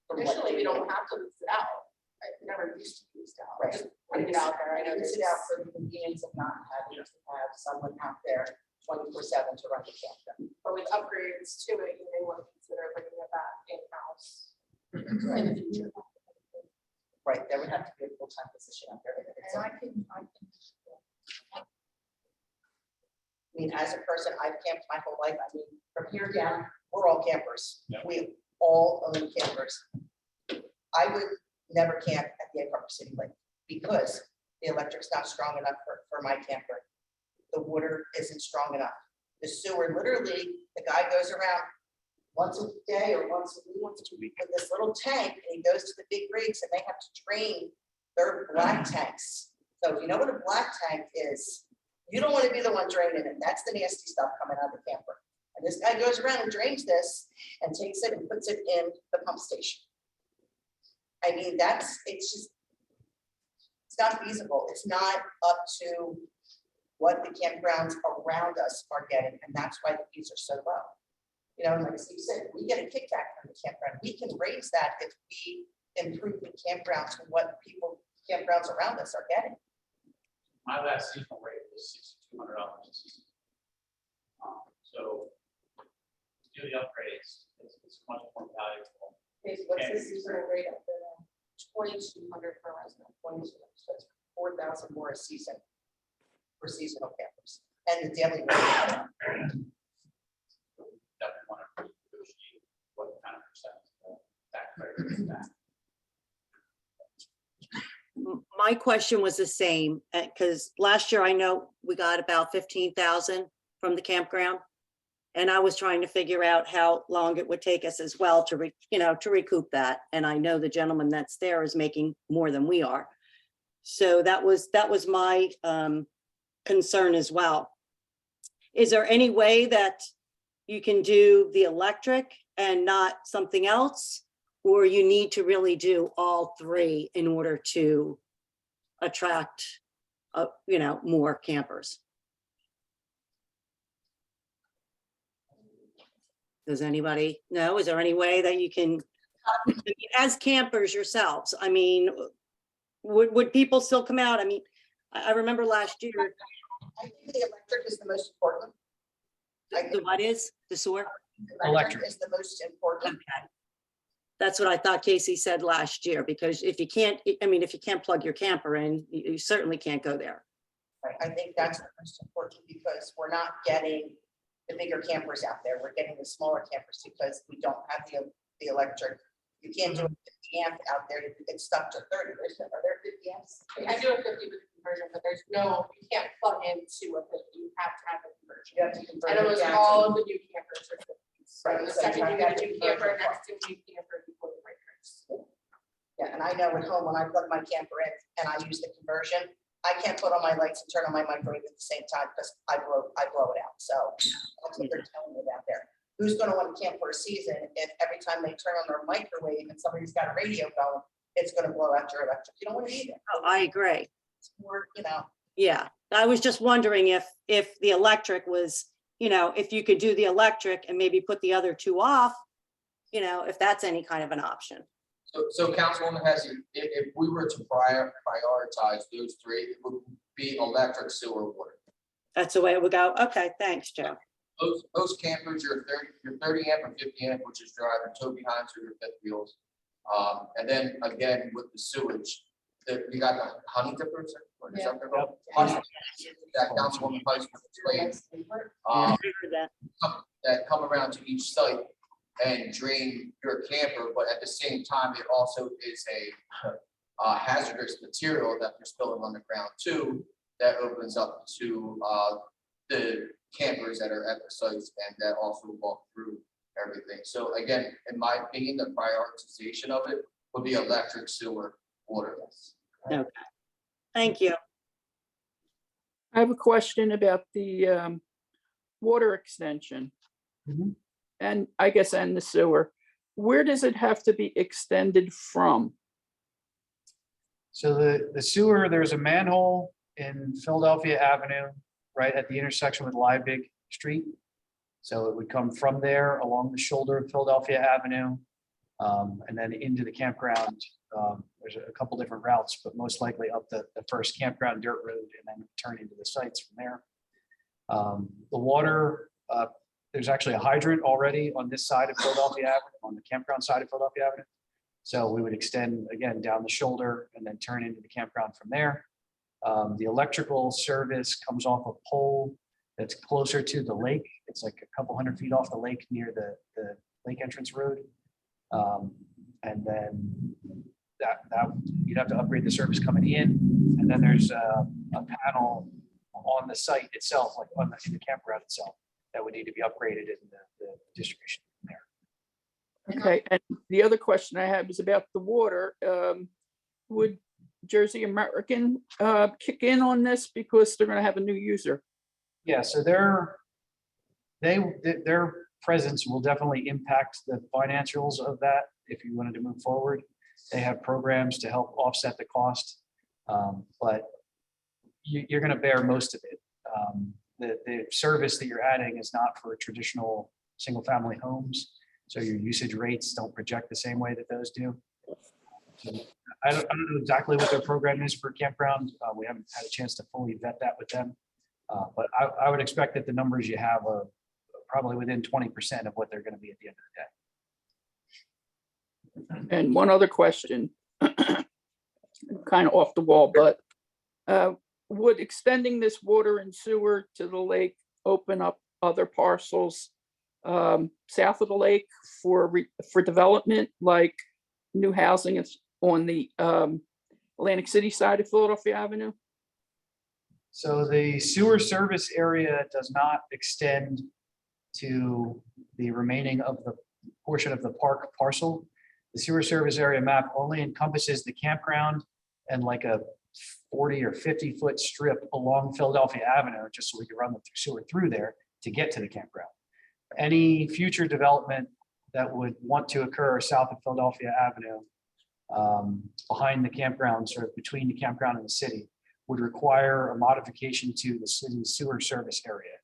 Speaker 9: from what
Speaker 10: Additionally, we
Speaker 9: they
Speaker 10: don't
Speaker 9: do.
Speaker 10: have to lease it out. It never used to be leased out.
Speaker 9: Right.
Speaker 10: Just putting it out there. I know
Speaker 9: Lease
Speaker 10: this
Speaker 9: it out for the convenience of not having to have someone out there 24/7 to run the campground.
Speaker 10: but with upgrades to it, you may want to consider bringing it back in-house in the future.
Speaker 9: Right, there would have to be a full-time position out there.
Speaker 7: And I can,
Speaker 9: I mean, as a person, I've camped my whole life. I mean, from here down, we're all campers.
Speaker 14: Yeah.
Speaker 9: We all own campers. I would never camp at the Egg Harbor City Lake because the electric's not strong enough for my camper. The water isn't strong enough. The sewer, literally, the guy goes around once a day or once a week with this little tank, and he goes to the big rigs and they have to drain their black tanks. So if you know what a black tank is, you don't want to be the one draining it. That's the nasty stuff coming out of the camper. And this guy goes around and drains this and takes it and puts it in the pump station. I mean, it's not feasible. It's not up to what the campgrounds around us are getting, and that's why the fees are so low. You know, like Steve said, we get a kickback from the campground. We can raise that if we improve the campgrounds and what campgrounds around us are getting.
Speaker 14: My last seasonal rate was $6,200 a season. So to do the upgrades, it's much more valuable.
Speaker 10: Okay, so what's the seasonal rate up there now? 2,200 per resident.
Speaker 9: 22, so that's 4,000 more a season for seasonal campers. And the daily rate.
Speaker 14: Definitely want to negotiate what kind of percent of that credit is that.
Speaker 4: My question was the same, because last year I know we got about 15,000 from the campground. And I was trying to figure out how long it would take us as well to recoup that. And I know the gentleman that's there is making more than we are. So that was my concern as well. Is there any way that you can do the electric and not something else? Or you need to really do all three in order to attract, more campers? Does anybody know? Is there any way that you can, as campers yourselves, I mean, would people still come out? I mean, I remember last year.
Speaker 9: I think the electric is the most important.
Speaker 4: The what is? The sewer?
Speaker 8: Electric.
Speaker 9: Is the most important.
Speaker 4: Okay. That's what I thought Casey said last year, because if you can't, I mean, if you can't plug your camper in, you certainly can't go there.
Speaker 9: Right, I think that's the most important because we're not getting the bigger campers out there. We're getting the smaller campers because we don't have the electric. You can't do a 50 amp out there. It's stuck to 30. Are there 50 amps?
Speaker 10: I do a 50 with conversion, but there's no, you can't plug into a 50, you have to have a conversion.
Speaker 9: You have to convert.
Speaker 10: And
Speaker 9: it
Speaker 10: almost
Speaker 9: down to-
Speaker 10: all of the new campers are 50. So
Speaker 9: Right,
Speaker 10: the
Speaker 9: so
Speaker 10: second you
Speaker 9: you
Speaker 10: get
Speaker 9: have
Speaker 10: a new
Speaker 9: to
Speaker 10: camper,
Speaker 9: convert it.
Speaker 10: next to a new camper, you put it right there.
Speaker 9: Yeah, and I know at home when I plug my camper in and I use the conversion, I can't put on my lights and turn on my microwave at the same time because I blow it out. So that's what they're telling me out there. Who's gonna want to camp for a season if every time they turn on their microwave and somebody's got a radio going, it's gonna blow out your electric? You don't want to be there.
Speaker 4: Oh, I agree.
Speaker 9: It's more, you know,
Speaker 4: Yeah, I was just wondering if the electric was, if you could do the electric and maybe put the other two off, if that's any kind of an option.
Speaker 2: So Councilwoman Hesse, if we were to prioritize those three, it would be electric, sewer, water.
Speaker 4: That's the way it would go. Okay, thanks, Joe.
Speaker 2: Those campers, your 30 amp and 50 amp, which is driving tow behinds or your fifth wheels. And then again, with the sewage, you got the honey dippers or
Speaker 10: Yeah.
Speaker 2: something. Honey, that Councilwoman Price explained, that come around to each site and drain your camper, but at the same time, it also is a hazardous material that they're spilling on the ground too, that opens up to the campers that are at the sites and that also walk through everything. So again, in my opinion, the prioritization of it would be electric, sewer, water.
Speaker 4: Okay. Thank you.
Speaker 12: I have a question about the water extension.
Speaker 8: Mhm.
Speaker 12: And I guess, and the sewer. Where does it have to be extended from?
Speaker 8: So the sewer, there's a manhole in Philadelphia Avenue, right at the intersection with Liebig Street. So it would come from there along the shoulder of Philadelphia Avenue, and then into the campground. There's a couple different routes, but most likely up the first campground dirt road and then turn into the sites from there. The water, there's actually a hydrant already on this side of Philadelphia Avenue, on the campground side of Philadelphia Avenue. So we would extend again down the shoulder and then turn into the campground from there. The electrical service comes off a pole that's closer to the lake. It's like a couple 100 feet off the lake near the lake entrance road. And then that you'd have to upgrade the service coming in. And then there's a panel on the site itself, like in the campground itself, that would need to be upgraded in the distribution there.
Speaker 12: Okay, and the other question I have is about the water. Would Jersey American kick in on this because they're gonna have a new user?
Speaker 8: Yeah, so their presence will definitely impact the financials of that if you wanted to move forward. They have programs to help offset the cost, but you're going to bear most of it. The service that you're adding is not for traditional single-family homes, so your usage rates don't project the same way that those do. So I don't know exactly what their program is for campground. We haven't had a chance to fully vet that with them. But I would expect that the numbers you have are probably within 20% of what they're going to be at the end of the day.
Speaker 12: And one other question, kind of off the wall, but would extending this water and sewer to the lake open up other parcels south of the lake for development, like new housing is on the Atlantic City side of Philadelphia Avenue?
Speaker 8: So the sewer service area does not extend to the remaining of the portion of the park parcel. The sewer service area map only encompasses the campground and like a 40 or 50 foot strip along Philadelphia Avenue, just so we can run the sewer through there to get to the campground. Any future development that would want to occur south of Philadelphia Avenue, behind the campground, sort of between the campground and the city, would require a modification to the city's sewer service area.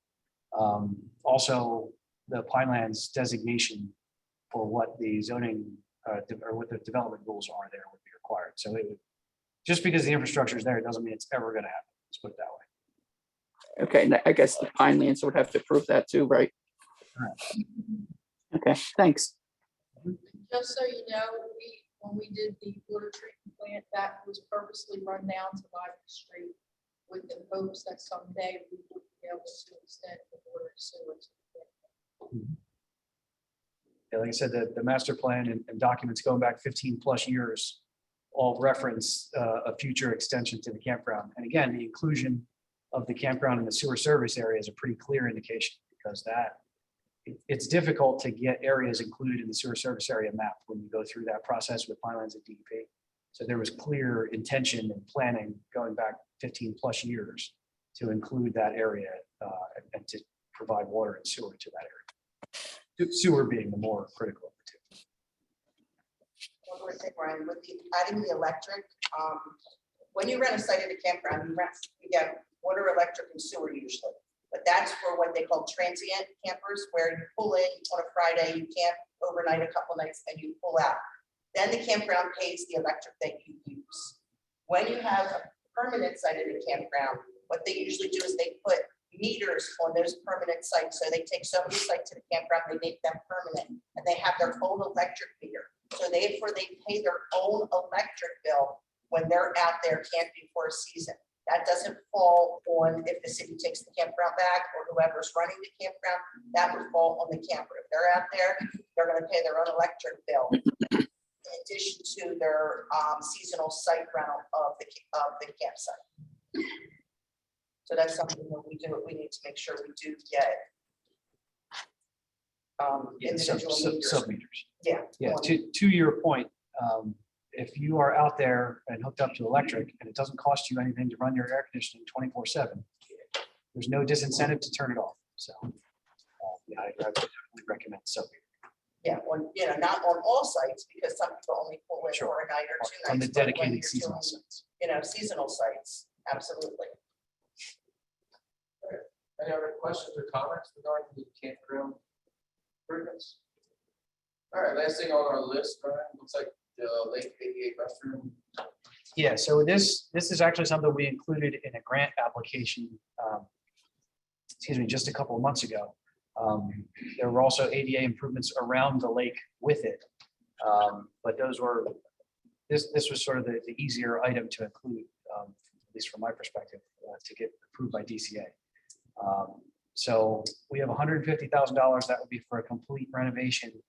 Speaker 8: Also, the Pinelands designation for what the zoning or what the development rules are there would be required. So it would, just because the infrastructure is there, it doesn't mean it's ever going to happen. Let's put it that way.
Speaker 12: Okay, and I guess the Pinelands would have to prove that too, right? Okay, thanks.
Speaker 7: Just so you know, when we did the water treatment plant, that was purposely run down to Lively Street with the hopes that someday we would be able to extend the water and sewer to the plant.
Speaker 8: Yeah, like I said, the master plan and documents going back 15+ years all reference a future extension to the campground. And again, the inclusion of the campground in the sewer service area is a pretty clear indication, because it's difficult to get areas included in the sewer service area map when you go through that process with Pinelands and DEP. So there was clear intention and planning going back 15+ years to include that area and to provide water and sewer to that area. Sewer being the more critical of the two.
Speaker 9: One more thing, Ryan, with the adding the electric, when you rent a site at a campground, you get water, electric, and sewer usually. But that's for what they call transient campers, where you pull in on a Friday, you camp overnight a couple nights, and you pull out. Then the campground pays the electric that you use. When you have a permanent site at a campground, what they usually do is they put meters on those permanent sites. So they take so many sites to the campground, they make them permanent, and they have their own electric meter. So therefore, they pay their own electric bill when they're out there camping for a season. That doesn't fall on if the city takes the campground back or whoever's running the campground, that would fall on the camper. If they're out there, they're gonna pay their own electric bill. In addition to their seasonal site rental of the campsite. So that's something that we do, we need to make sure we do get. Individual meters.
Speaker 8: Sub-meters.
Speaker 9: Yeah.
Speaker 8: Yeah, to your point, if you are out there and hooked up to electric and it doesn't cost you anything to run your air conditioning 24/7, there's no disincentive to turn it off. So yeah, I would definitely recommend sub-meters.
Speaker 9: Yeah, not on all sites, because some people only pull in
Speaker 8: Sure.
Speaker 9: for a night or 2 nights.
Speaker 8: On the
Speaker 9: but when
Speaker 8: dedicated
Speaker 9: you're
Speaker 8: seasonal
Speaker 9: doing,
Speaker 8: sites.
Speaker 9: Seasonal sites, absolutely.
Speaker 2: Any other questions or comments regarding the campground improvements? All right, last thing on our list, looks like the Lake 88 restroom.
Speaker 8: Yeah, so this is actually something we included in a grant application, just a couple of months ago. There were also ADA improvements around the lake with it. But this was sort of the easier item to include, at least from my perspective, to get approved by DCA. So we have $150,000 that would be for a complete renovation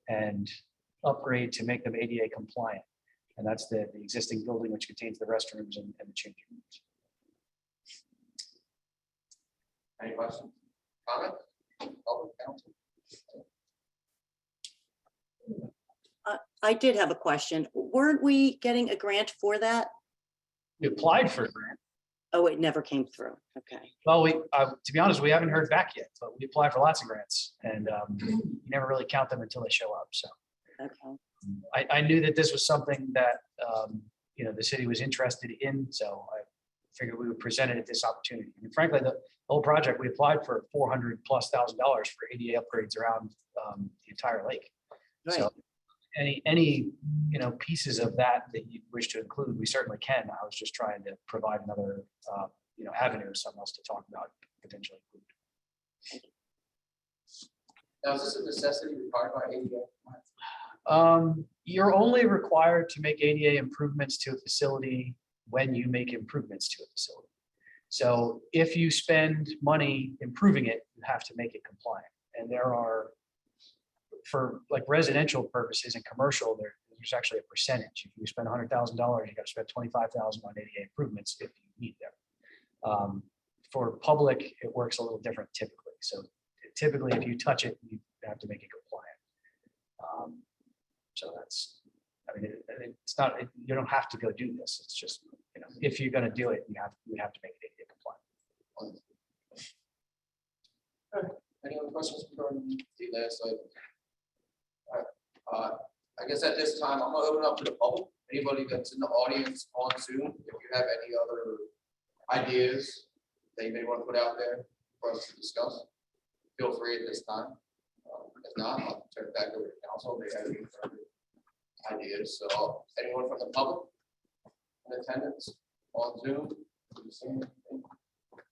Speaker 8: and upgrade to make them ADA compliant. And that's the existing building, which contains the restrooms and the changing rooms.
Speaker 2: Any questions? Comment? Public council?
Speaker 4: I did have a question. Weren't we getting a grant for that?
Speaker 8: We applied for a grant.
Speaker 4: Oh, it never came through. Okay.
Speaker 8: Well, to be honest, we haven't heard back yet, but we apply for lots of grants, and you never really count them until they show up. So
Speaker 4: Okay.
Speaker 8: I knew that this was something that the city was interested in, so I figured we would present it at this opportunity. I mean, frankly, the whole project, we applied for $400,000+ for ADA upgrades around the entire lake.
Speaker 4: Right.
Speaker 8: So any pieces of that you wish to include, we certainly can. I was just trying to provide another avenue, something else to talk about, potentially include.
Speaker 2: Now, is this a necessity required by ADA?
Speaker 8: You're only required to make ADA improvements to a facility when you make improvements to a facility. So if you spend money improving it, you have to make it compliant. And there are, for like residential purposes and commercial, there's actually a percentage. If you spend $100,000, you got to spend $25,000 on ADA improvements if you need them. For public, it works a little different typically. So typically, if you touch it, you have to make it compliant. So that's, it's not, you don't have to go do this. It's just, if you're going to do it, you have to make it ADA compliant.
Speaker 2: All right. Any other questions regarding the last item? All right. I guess at this time, I'm gonna open up to the public. Anybody that's in the audience on Zoom, if you have any other ideas that you may want to put out there for us to discuss, feel free at this time. If not, I'll turn it back over to council. They have any further ideas. So anyone from the public in attendance on Zoom?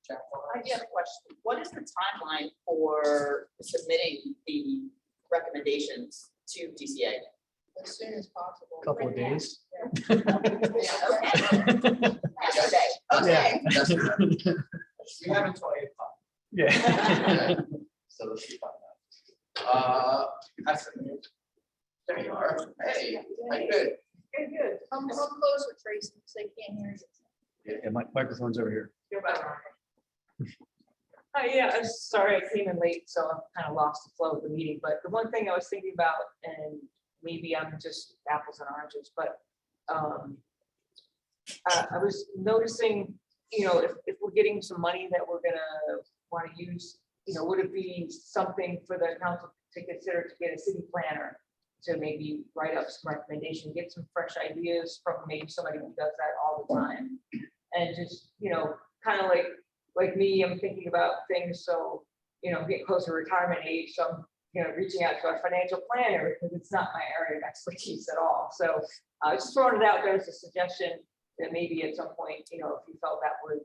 Speaker 3: I do have a question. What is the timeline for submitting the recommendations to DCA.
Speaker 7: As soon as possible.
Speaker 8: Couple of days.
Speaker 3: Yesterday.
Speaker 9: Okay.
Speaker 2: That's-
Speaker 14: We haven't told you.
Speaker 8: Yeah.
Speaker 2: So let's keep on that. There you are. Hey, how you good?
Speaker 7: Good, good. Come closer, Tracy, because they can't hear you.
Speaker 8: Yeah, microphone's over here.
Speaker 15: Hi, yeah, I'm sorry I came in late, so I'm kind of lost the flow of the meeting, but the one thing I was thinking about, and maybe I'm just apples and oranges, but I was noticing, if we're getting some money that we're gonna want to use, would it be something for the council to consider to get a city planner to maybe write up some recommendation, get some fresh ideas from maybe somebody who does that all the time, and just, kind of like me, I'm thinking about things, so, get closer to retirement age, so I'm, reaching out to a financial planner because it's not my area of expertise at all. So just throwing it out there as a suggestion that maybe at some point, if you felt that would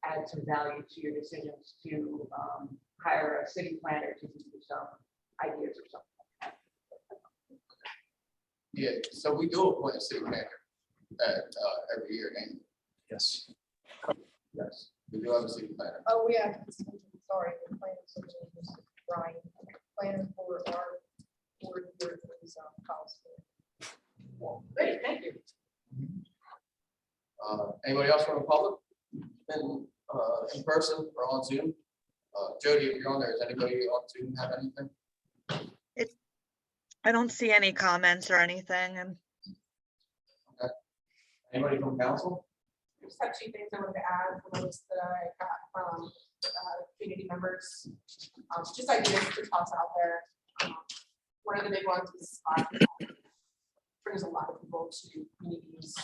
Speaker 15: add some value to your decisions to hire a city planner to give you some ideas or something.
Speaker 2: Yeah, so we do appoint a city manager every year, and
Speaker 8: Yes.
Speaker 2: yes, we do have a city planner.
Speaker 7: Oh, yeah, sorry, the planning commission is Brian, planning for our board here for his policy.
Speaker 15: Great, thank you.
Speaker 2: Anybody else from the public? In person or on Zoom? Jody, if you're on there, is anybody on Zoom have anything?
Speaker 16: I don't see any comments or anything, and
Speaker 2: Anybody from council?
Speaker 10: I just have two things I wanted to add from the list that I got from community members. Just ideas to toss out there. One of the big ones is brings a lot of people to communities.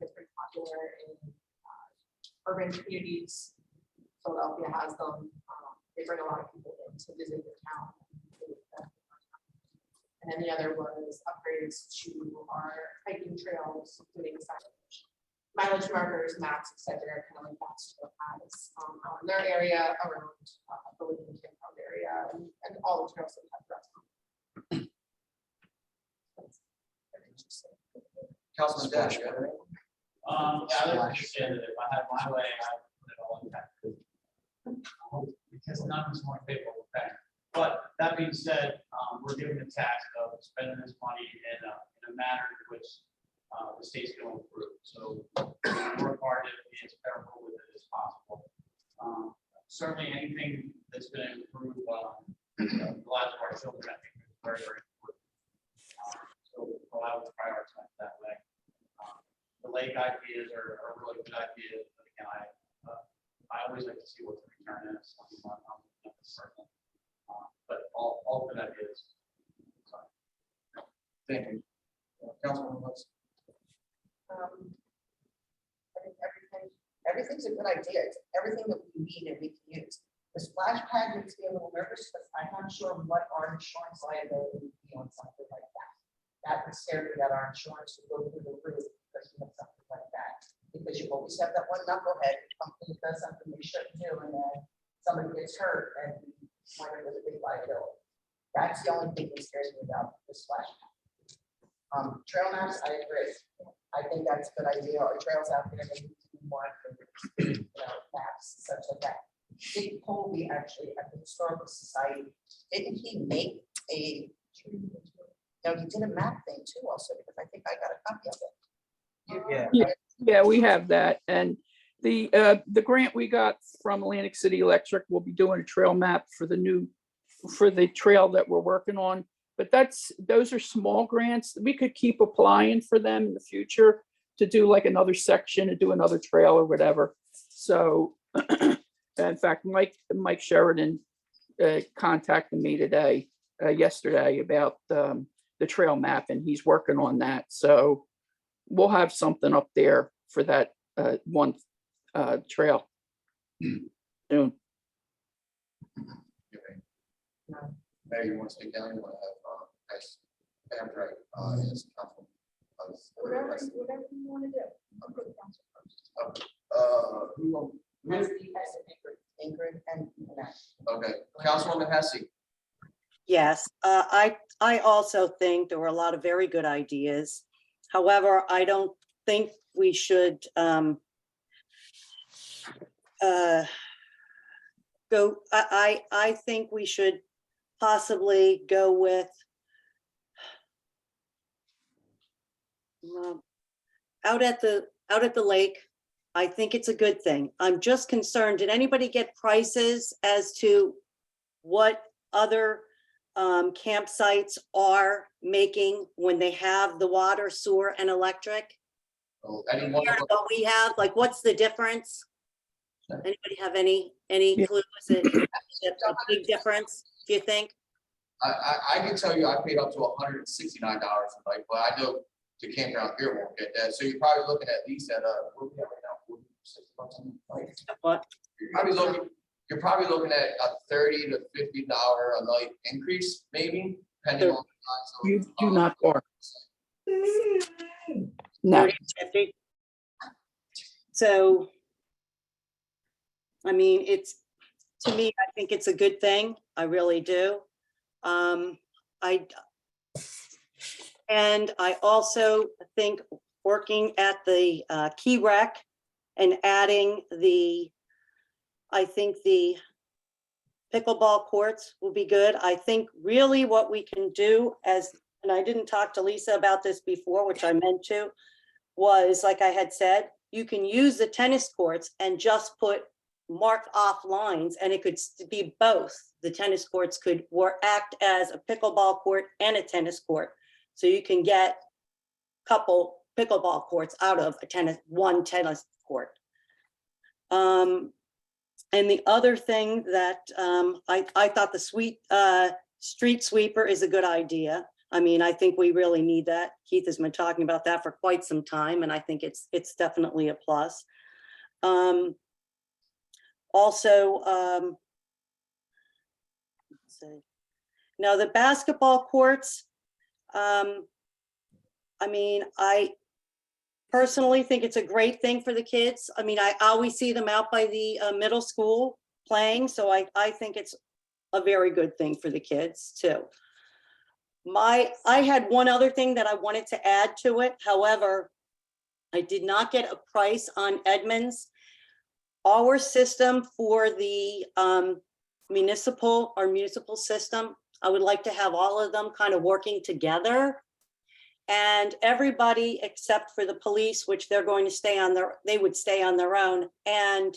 Speaker 10: It's pretty popular in urban communities. Philadelphia has them. They bring a lot of people in to visit the town. And then the other one is upgrades to our hiking trails, including signage, mileage markers, maps, etc. Kind of like that's what has out in their area around the Living Campground area and all the trails that we have throughout town.
Speaker 2: Councilman Dash, you have anything?
Speaker 14: Yeah, I like to say that if I had my way, I would put it all in tax. Because none is more favorable than. But that being said, we're given the task of spending this money in a manner in which the state's going to improve. So work hard to be as careful with it as possible. Certainly anything that's going to improve the lives of our children, I think is very, very important. So I would prioritize that way. The lake ideas are really good ideas, but again, I always like to see what the return is. But all good ideas.
Speaker 2: Thank you. Councilman Woods?
Speaker 9: Everything's a good idea. It's everything that we need and we can use. The splash pad makes me a little nervous, but I'm not sure what our insurance liability would be on something like that. That would scare me that our insurance would go through the roof because we have something like that. Because you always have that one knucklehead who comes and does something they shouldn't do, and then somebody gets hurt and wonder there's a big liability. That's the only thing that scares me about the splash pad. Trail maps, I agree. I think that's a good idea. Our trails out there, they need to be more, maps, such like that. Dick Colby actually at the Historical Society, didn't he make a, no, he did a map thing too also, because I think I got a copy of it.
Speaker 12: Yeah, we have that. And the grant we got from Atlantic City Electric will be doing a trail map for the trail that we're working on. But those are small grants. We could keep applying for them in the future to do like another section and do another trail or whatever. So in fact, Mike Sheridan contacted me yesterday about the trail map, and he's working on that. So we'll have something up there for that one trail soon.
Speaker 2: Maybe you want to stick down, you want to have, after his council.
Speaker 7: Whatever you want to do. I'll put the council first.
Speaker 9: Ingrid and Nash.
Speaker 2: Okay, Councilwoman Hesse.
Speaker 4: Yes, I also think there were a lot of very good ideas. However, I don't think we should I think we should possibly go with out at the lake. I think it's a good thing. I'm just concerned, did anybody get prices as to what other campsites are making when they have the water, sewer, and electric?
Speaker 2: So anyone,
Speaker 4: Compared to what we have, like, what's the difference? Anybody have any
Speaker 12: Yeah.
Speaker 4: clue? Is it a big difference, do you think?
Speaker 2: I can tell you, I paid up to $169 a night, but I know the campground here won't get that. So you're probably looking at least at what we have right now, $46 a night.
Speaker 4: What?
Speaker 2: You're probably looking at a $30 to $50 a night increase, maybe, depending on the size of.
Speaker 12: You do not bark. No.
Speaker 4: 30, 50. So, I mean, to me, I think it's a good thing. I really do. And I also think working at the Key Rec and adding I think the pickleball courts will be good. I think really what we can do and I didn't talk to Lisa about this before, which I meant to, was, like I had said, you can use the tennis courts and just mark off lines, and it could be both. The tennis courts could act as a pickleball court and a tennis court. So you can get a couple pickleball courts out of one tennis court. And the other thing that I thought the street sweeper is a good idea. I mean, I think we really need that. Keith has been talking about that for quite some time, and I think it's definitely a plus. Also, let's see. Now the basketball courts, I mean, I personally think it's a great thing for the kids. I mean, I always see them out by the middle school playing, so I think it's a very good thing for the kids too. I had one other thing that I wanted to add to it. However, I did not get a price on Edmunds. Our system for the municipal system, I would like to have all of them kind of working together. And everybody except for the police, which they're going to they would stay on their own, and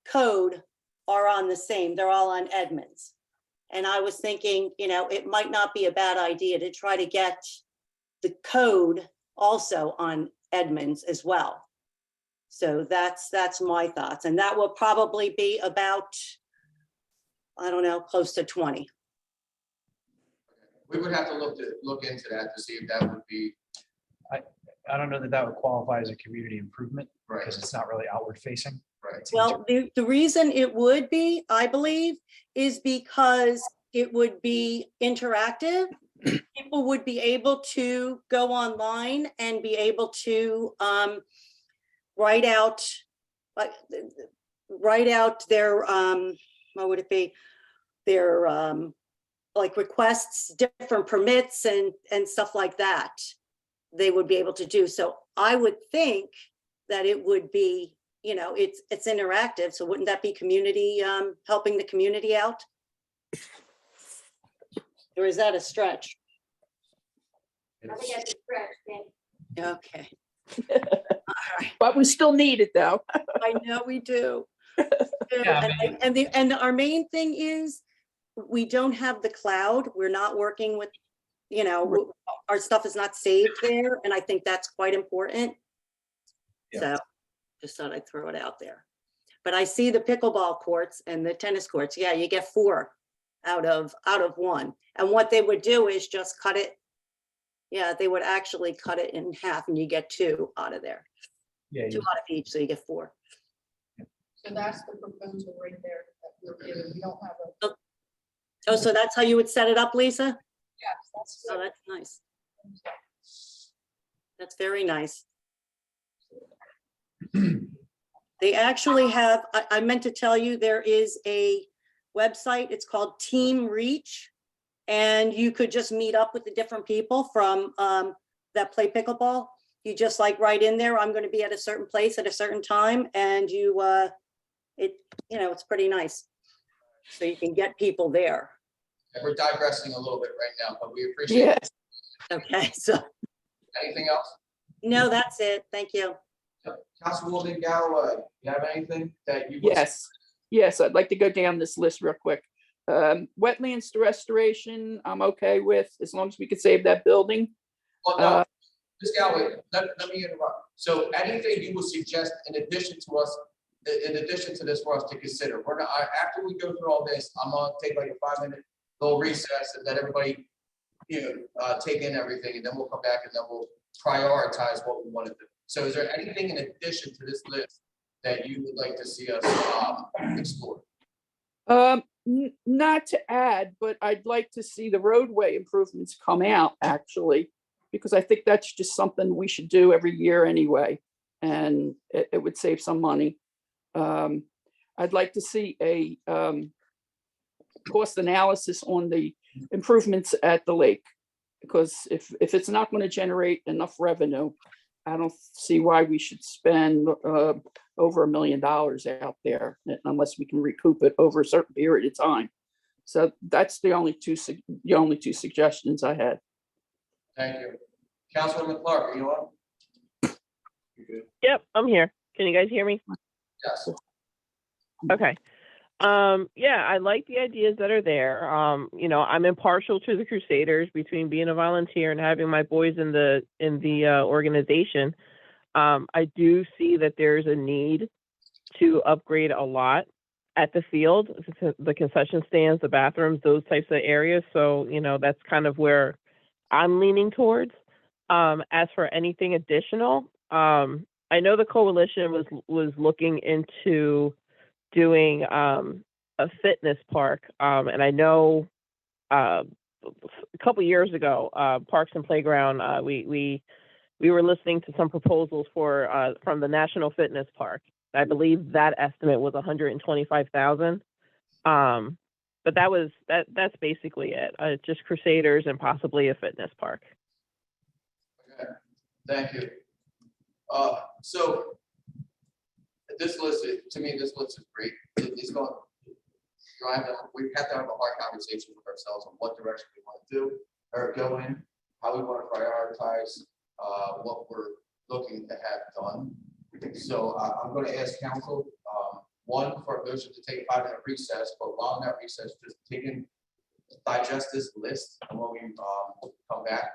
Speaker 4: code are on the same. They're all on Edmunds. And I was thinking, it might not be a bad idea to try to get the code also on Edmunds as well. So that's my thoughts. And that will probably be about, I don't know, close to 20.
Speaker 2: We would have to look into that to see if that would be.
Speaker 8: I don't know that would qualify as a community improvement,
Speaker 2: Right.
Speaker 8: because it's not really outward facing.
Speaker 2: Right.
Speaker 4: Well, the reason it would be, I believe, is because it would be interactive. People would be able to go online and be able to write out their, what would it be? Their like requests, different permits and stuff like that. They would be able to do. So I would think that it would be, it's interactive. So wouldn't that be community, helping the community out? Or is that a stretch?
Speaker 5: I think that's a stretch, then.
Speaker 4: Okay.
Speaker 12: But we still need it though.
Speaker 4: I know we do.
Speaker 8: Yeah,
Speaker 4: And our main thing is, we don't have the cloud. We're not working with, our stuff is not saved there. And I think that's quite important.
Speaker 8: Yeah.
Speaker 4: So just thought I'd throw it out there. But I see the pickleball courts and the tennis courts. Yeah, you get 4 out of 1. And what they would do is just cut it. Yeah, they would actually cut it in half and you get 2 out of there.
Speaker 8: Yeah,
Speaker 4: 2 out of each, so you get 4.
Speaker 7: So that's the proposal right there that we're giving. We don't have a.
Speaker 4: Oh, so that's how you would set it up, Lisa?
Speaker 7: Yes, that's.
Speaker 4: So that's nice. That's very nice. They actually have, I meant to tell you, there is a website, it's called Team Reach. and you could just meet up with the different people from that play pickleball. You just like write in there, I'm going to be at a certain place at a certain time, and it's pretty nice. So you can get people there.
Speaker 2: And we're digressing a little bit right now, but we appreciate it.
Speaker 12: Yes.
Speaker 4: Okay, so
Speaker 2: Anything else?
Speaker 4: no, that's it. Thank you.
Speaker 2: Councilwoman Galloway, you have anything that you? would-
Speaker 12: Yes, I'd like to go down this list real quick. Wetlands restoration, I'm okay with, as long as we could save that building.
Speaker 2: Oh, no, Ms. Galloway, let me interrupt. So anything you would suggest in addition to us, in addition to this for us to consider, we're not, after we go through all this, I'm gonna take like a 5-minute little recess and let everybody, take in everything, and then we'll come back and then we'll prioritize what we want to do. So is there anything in addition to this list that you would like to see us explore?
Speaker 12: Not to add, but I'd like to see the roadway improvements come out, actually, because I think that's just something we should do every year anyway, and it would save some money. I'd like to see a cost analysis on the improvements at the lake, because if it's not going to generate enough revenue, I don't see why we should spend over $1 million out there unless we can recoup it over a certain period of time. So that's the only two suggestions I had.
Speaker 2: Thank you. Councilwoman Clark, are you on?
Speaker 13: Yep, I'm here. Can you guys hear me?
Speaker 2: Yes.
Speaker 13: Okay. Yeah, I like the ideas that are there. I'm impartial to the Crusaders between being a volunteer and having my boys in the organization. I do see that there's a need to upgrade a lot at the field, the concession stands, the bathrooms, those types of areas. So, that's kind of where I'm leaning towards. As for anything additional, I know the coalition was looking into doing a fitness park, and I know a couple years ago, Parks and Playground, we were listening to some proposals for from the National Fitness Park. I believe that estimate was $125,000. But that's basically it. Just Crusaders and possibly a fitness park.
Speaker 2: Okay, thank you. So this list, to me, this list is great. It's going. We have to have a hard conversation with ourselves on what direction we want to do or go in, how we want to prioritize what we're looking to have done. So I'm going to ask council, one, for a motion to take a 5-minute recess, but while in that recess, just digest this list, and when we come back,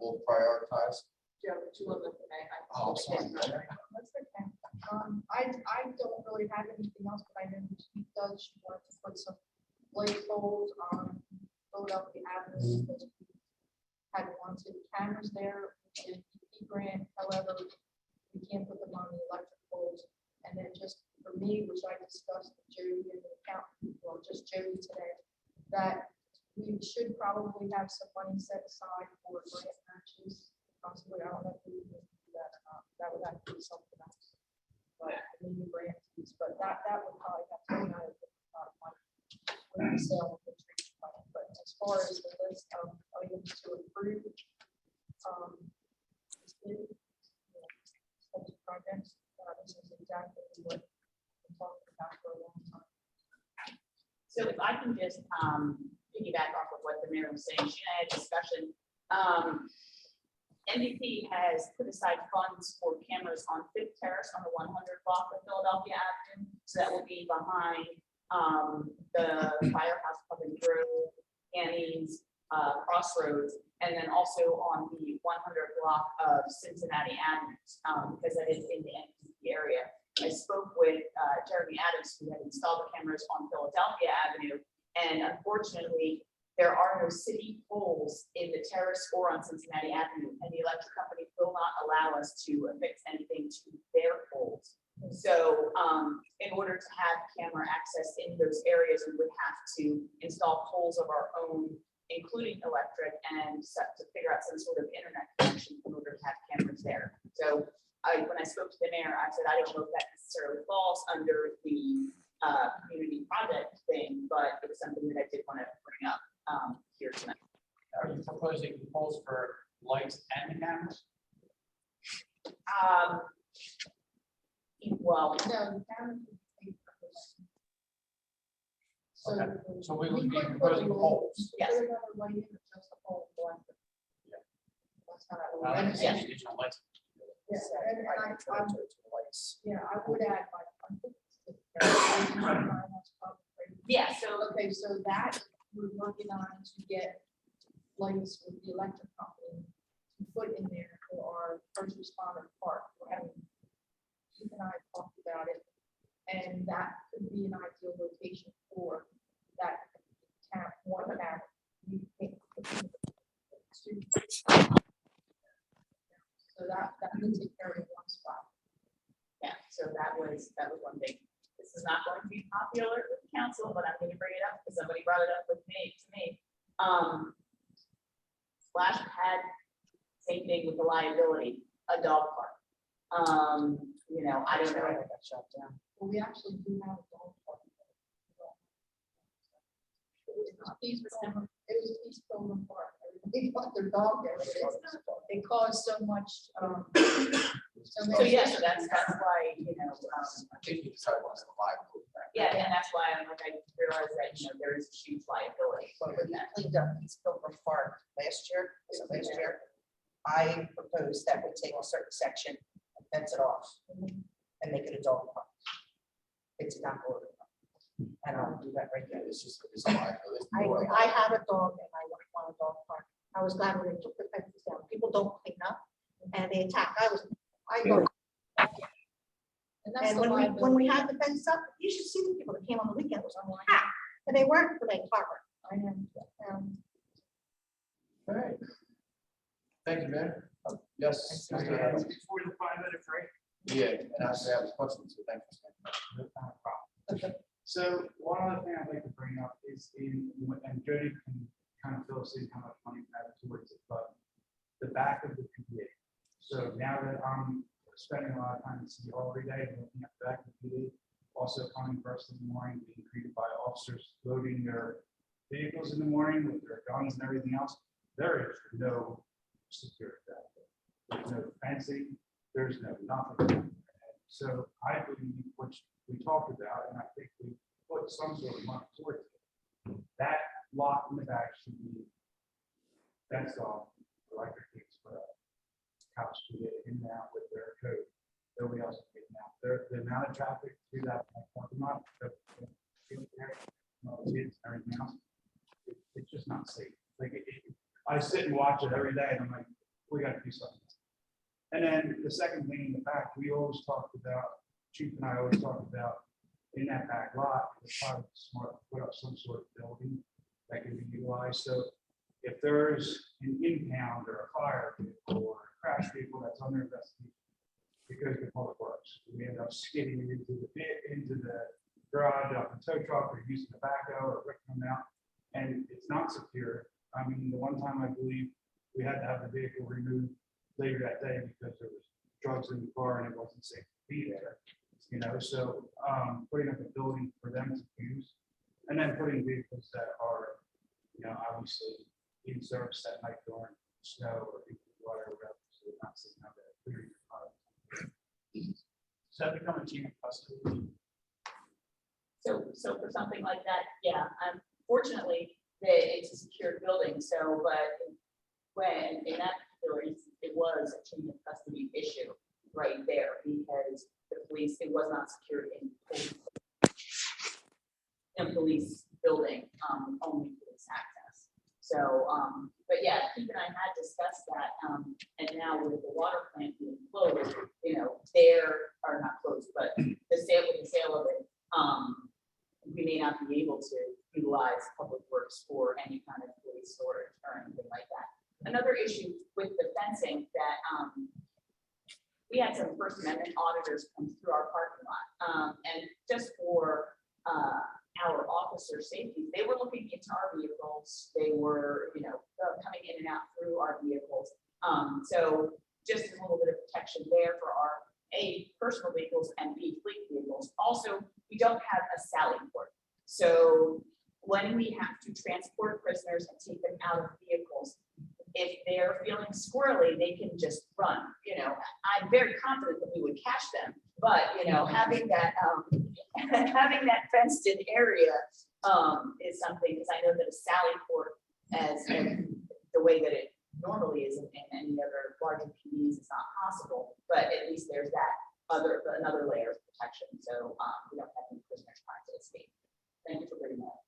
Speaker 2: we'll prioritize.
Speaker 7: Joe, would you look at the name?
Speaker 2: Oh, sorry.
Speaker 7: That's okay. I don't really have anything else, but I know she does, she wanted to put some light poles on Philadelphia Avenue, because we had wanted cameras there, and DP grant, however, we can't put them on the electric poles. And then just for me, which I discussed with Jody and the accountant, well, just Jody today, that we should probably have some money set aside for grant matches. Possibly, I don't know if we can do that or not. That would have to be something else. But maybe grant fees, but that would probably have to be out of the money with the sale of the tree plan. But as far as the list of items to approve, it's good. Projects, this is exactly what we're talking about for a long time.
Speaker 3: So if I can just piggyback off of what the mayor was saying, she and I had a discussion. MVP has put aside funds for cameras on Fifth Terrace on the 100 block of Philadelphia Avenue. So that will be behind the Firehouse Pub and Grill, Annie's, Crossroads, and then also on the 100 block of Cincinnati Avenue, because that is in the MVP area. I spoke with Jeremy Adams, who had installed the cameras on Philadelphia Avenue, and unfortunately, there are no city poles in the terrace or on Cincinnati Avenue, and the electric company will not allow us to affix anything to their poles. So in order to have camera access in those areas, we would have to install poles of our own, including electric, and to figure out some sort of internet connection in order to have cameras there. So when I spoke to the mayor, I said, I don't know if that necessarily falls under the community project thing, but it was something that I did want to bring up here tonight.
Speaker 14: closing the polls for lights and the cameras?
Speaker 3: Well,
Speaker 7: No, the camera would be purpose. So.
Speaker 14: Okay, so we would be
Speaker 7: couldn't put
Speaker 14: proposing
Speaker 7: a light-
Speaker 14: polls.
Speaker 3: Yes.
Speaker 7: put another light in, or just a pole blanket.
Speaker 14: Yeah.
Speaker 7: That's how it
Speaker 14: I
Speaker 7: would.
Speaker 14: like to see additional lights.
Speaker 7: Yeah, and I
Speaker 6: Lights.
Speaker 7: yeah, I would add my.
Speaker 3: yeah, so
Speaker 7: Okay, so that, we're working on to get lights with the electric company to put in there for our first responder park. We're having, Keith and I talked about it, and that could be an ideal location for that camp, one camp. You think- So that would take care of one spot.
Speaker 3: yeah, so that was one thing. This is not going to be popular with the council, but I'm gonna bring it up because somebody brought it up with me, to me. Splash Pad, same thing with the liability, a dog park. You know, I don't know.
Speaker 9: I got shut down.
Speaker 7: Well, we actually do have a dog park. It was East Pilgrim Park. Everybody got their dog there. It caused so much,
Speaker 3: So yeah, so that's why, you know,
Speaker 2: I think you decided on the liability.
Speaker 3: yeah, and that's why I'm like, I realized that, you know, there is a huge liability
Speaker 9: But
Speaker 3: with
Speaker 9: when we
Speaker 3: that.
Speaker 9: cleaned up East Pilgrim Park last year, I proposed that we take a certain section and fence it off and make it a dog park. It's not going. And I'll do that right there.
Speaker 2: It's just, it's a liability.
Speaker 9: I have a dog and I want a dog park. I was glad when they took the fences down. People don't clean up and they attack. I go.
Speaker 7: that's
Speaker 9: And
Speaker 7: the
Speaker 9: when we
Speaker 7: liability.
Speaker 9: had the fence up, you should see the people that came on the weekend was on and they weren't for like Harvard.
Speaker 7: I am.
Speaker 2: All right. Thank you, man. Yes. Mr. Adams.
Speaker 11: Before the 5-minute break.
Speaker 2: Yeah, and I actually have a question, so thank you.
Speaker 11: So one other thing I'd like to bring up is and Jody can kind of fill us in how much money we have towards it, but the back of the PDA. So now that I'm spending a lot of time in City Hall every day, and looking at the back of the PDA, also coming first in the morning, being greeted by officers loading their vehicles in the morning with their guns and everything else, there is no security back there. There's no fencing, there's no nothing. So I believe, which we talked about, and I think we put some sort of money towards it. That lot in the back should be fenced off, electric gates put up. Cops should get in and out with their code. Nobody else can get in and out. The amount of traffic through that parking lot, kids and everything else, it's just not safe. Like, I sit and watch it every day and I'm like, we got to do something. And then the second thing in the back, we always talked about, Chief and I always talked about in that back lot, it's probably smart to put up some sort of building that can be utilized. So if there's an impound or a fire vehicle or a crash vehicle that's under investigation, it goes to Public Works. We end up skidding it into the garage, up the tow truck, or using the backhoe or ripping them out. And it's not secure. I mean, the one time I believe we had to have the vehicle removed later that day because there was drugs in the car and it wasn't safe to be there. You know, so putting up a building for them to use, and then putting vehicles that are, you know, obviously in service that night during snow or water or whatever, so they're not sitting out there clearing your car.
Speaker 14: Does that become a chain of custody?
Speaker 3: So for something like that, yeah, fortunately, it's a secured building, so, but when, in that particular instance, it was a chain of custody issue right there, because the police, it was not secured in police building, only police access. So, but yeah, Keith and I had discussed that, and now with the water plant being closed, you know, are not closed, but the sale of it, we may not be able to utilize Public Works for any kind of police storage or anything like that. Another issue with the fencing that, we had some First Amendment auditors come through our parking lot, and just for our officer safety, they were looking into our vehicles. They were, you know, coming in and out through our vehicles. So just a little bit of protection there for our A, personal vehicles, and B, fleet vehicles. Also, we don't have a sally port. So when we have to transport prisoners and take them out of vehicles, if they're feeling squirrely, they can just run, you know. I'm very confident that we would catch them, but, you know, having that, having that fenced in area, is something, because I know that a Sally Port, as the way that it normally is in any other larger communities, is not possible, but at least there's that another layer of protection, so, we don't have any prisoners trying to escape. Thank you for bringing that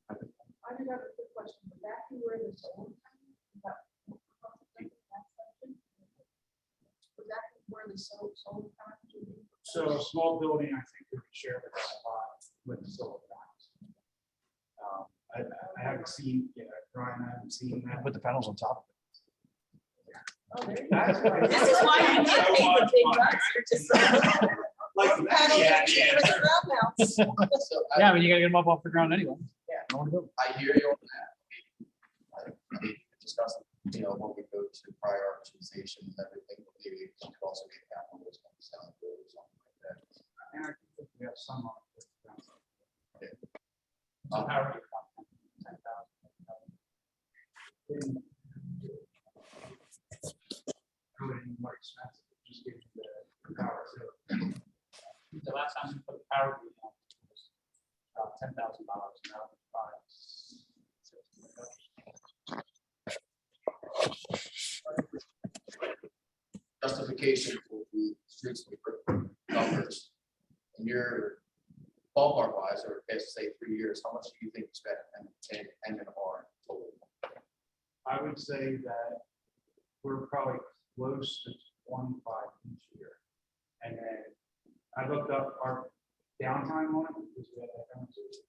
Speaker 3: up.
Speaker 7: I do have a quick question. Would that be where the solar panel? Would that be where the solar panel would be?
Speaker 11: So a small building, I think we could share the spot with the solar panels. I haven't seen, Brian, I haven't seen that.
Speaker 8: Put the panels on top of it.
Speaker 7: Oh, there you
Speaker 11: That's
Speaker 7: go.
Speaker 11: why-
Speaker 3: This is why you get
Speaker 11: So
Speaker 3: paid the
Speaker 11: much
Speaker 3: big
Speaker 11: fun.
Speaker 3: bucks, you're just.
Speaker 11: Like,
Speaker 9: Panels
Speaker 11: yeah,
Speaker 9: and chairs and ground mounts.
Speaker 2: So
Speaker 8: Yeah, but you gotta get them up off the ground anyway.
Speaker 9: Yeah.
Speaker 8: I wanna go.
Speaker 2: I hear you on that. I mean, discuss, when we go to prioritization and everything, maybe we could also get that one, which comes down to or something like that.
Speaker 11: And I think we have some on it.
Speaker 14: So how are you? 10,000.
Speaker 11: Really more expensive, just give you the power to.
Speaker 14: The last time we put the power grid on was about $10,000, now it's
Speaker 2: Justification for the street sweeper numbers. In your ballpark wise, or guess say 3 years, how much do you think you spent and are total?
Speaker 11: I would say that we're probably close to 1.5 each year. And then I looked up our downtime on it, because we had that conversation.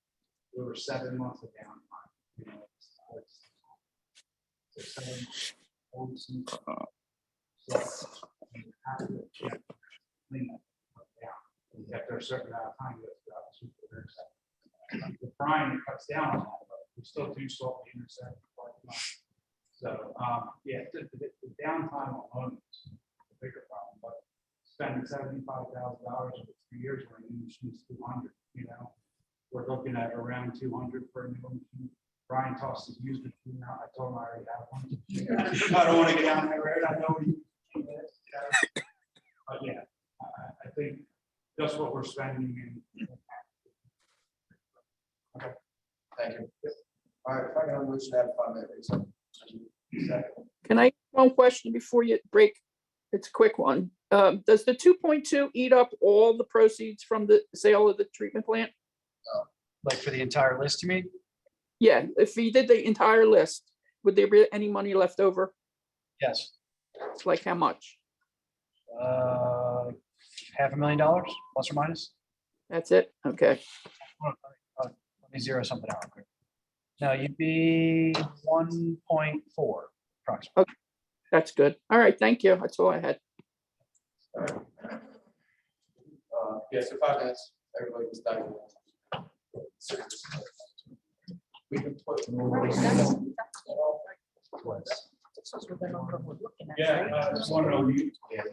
Speaker 11: There were 7 months of downtime. It's 7 months. So you have to clean that down. After a certain amount of time, you have to go out and sweep the intersect. The brine cuts down on that, but we still do salt the intersect quite a lot. So, yeah, the downtime alone is a bigger problem, but spending $75,000 over 3 years for a new machine is 200, We're looking at around 200 for a new machine. Brian tossed his used machine out. I told him I already have one. I don't want to get down that road. I know you. But yeah, I think just what we're spending in. Okay.
Speaker 2: Thank you. All right, if I can, we should have 5 minutes.
Speaker 12: Can I, one question before you break? It's a quick one. Does the 2.2 eat up all the proceeds from the sale of the treatment plant?
Speaker 8: Like for the entire list, you mean?
Speaker 12: Yeah, if you did the entire list, would there be any money left over?
Speaker 8: Yes.
Speaker 12: Like how much?
Speaker 8: $500,000 plus or minus.
Speaker 12: That's it? Okay.
Speaker 8: Let me zero something out real quick. No, you'd be 1.4 approximately.
Speaker 12: Okay, that's good. All right, thank you. That's all I had.
Speaker 2: Yeah, so 5 minutes, everybody can start. We can put.
Speaker 11: Yeah, just want to know.
Speaker 2: Yeah.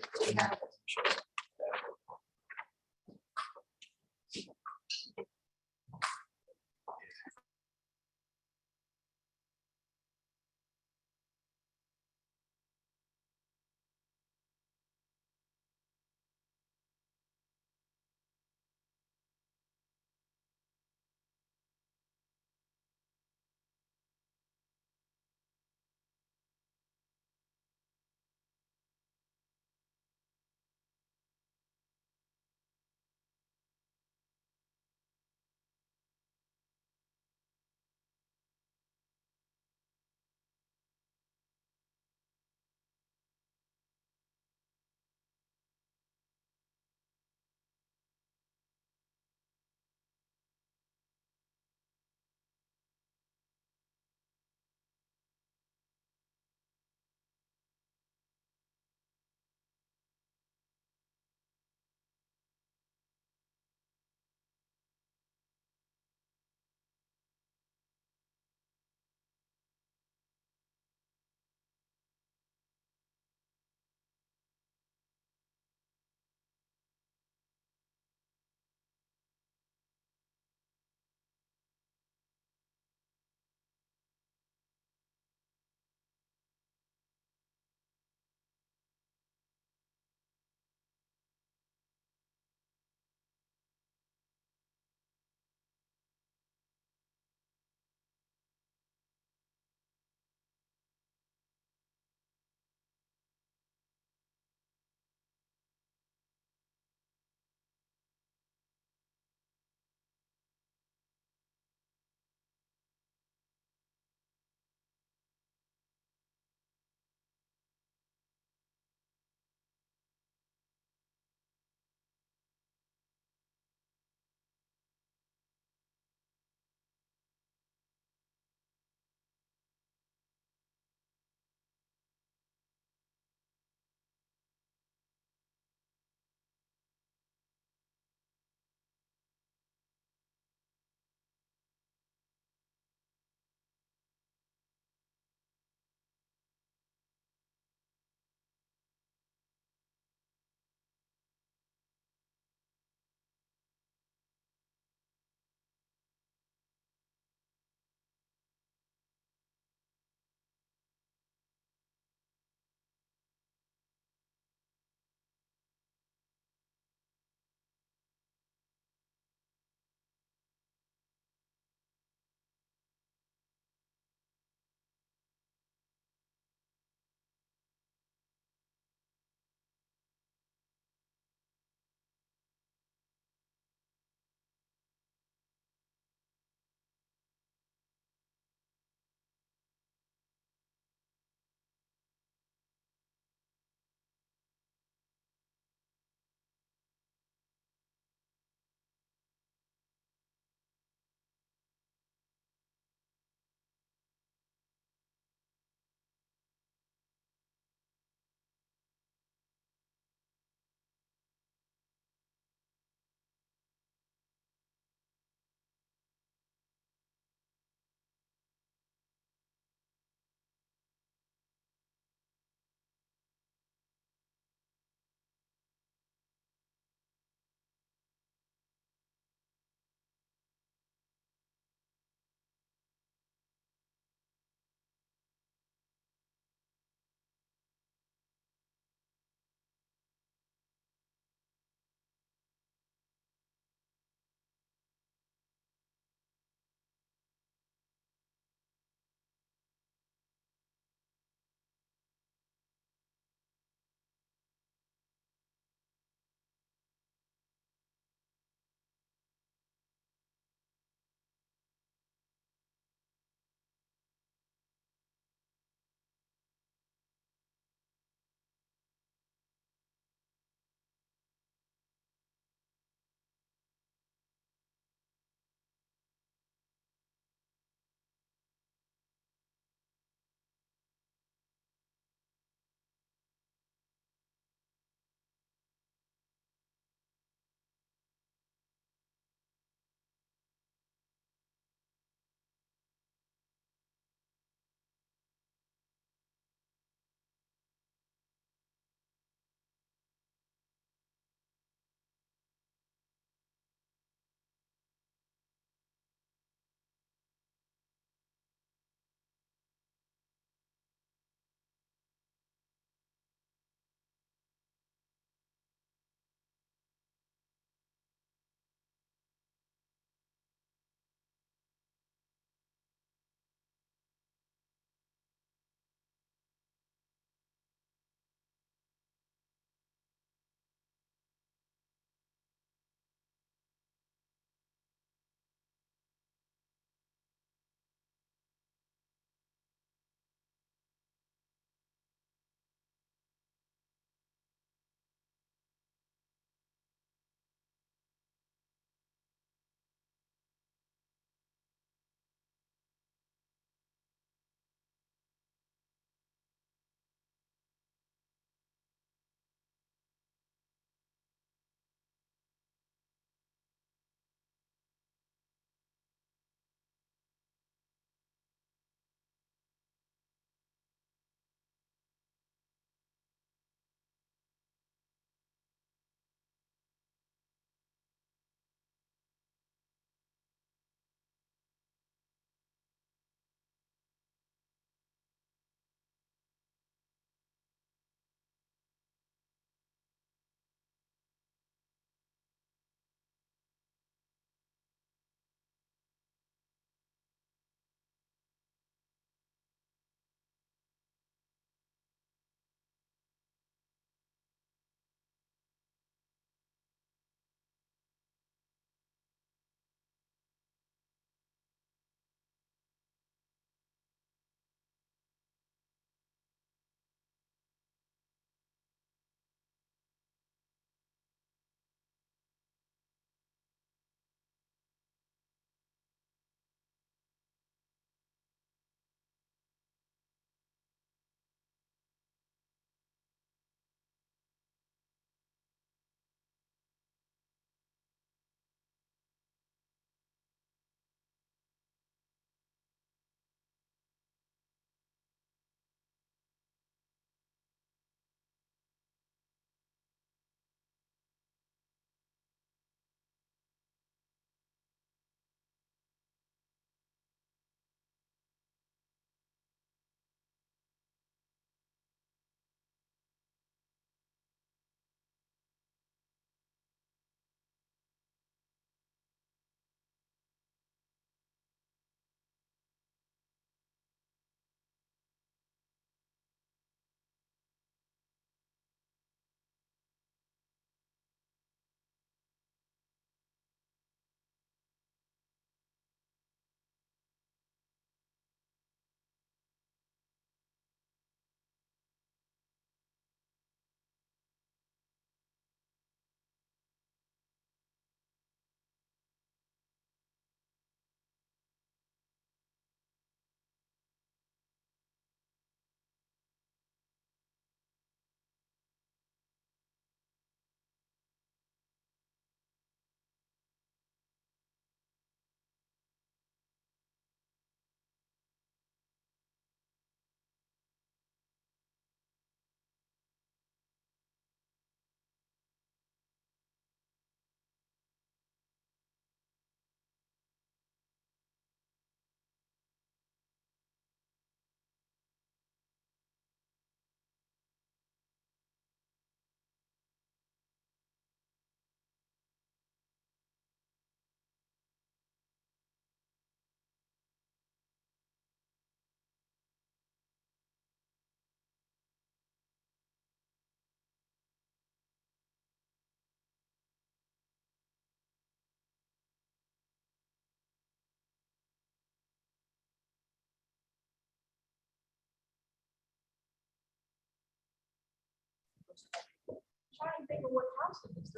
Speaker 7: Trying to think of what house it is.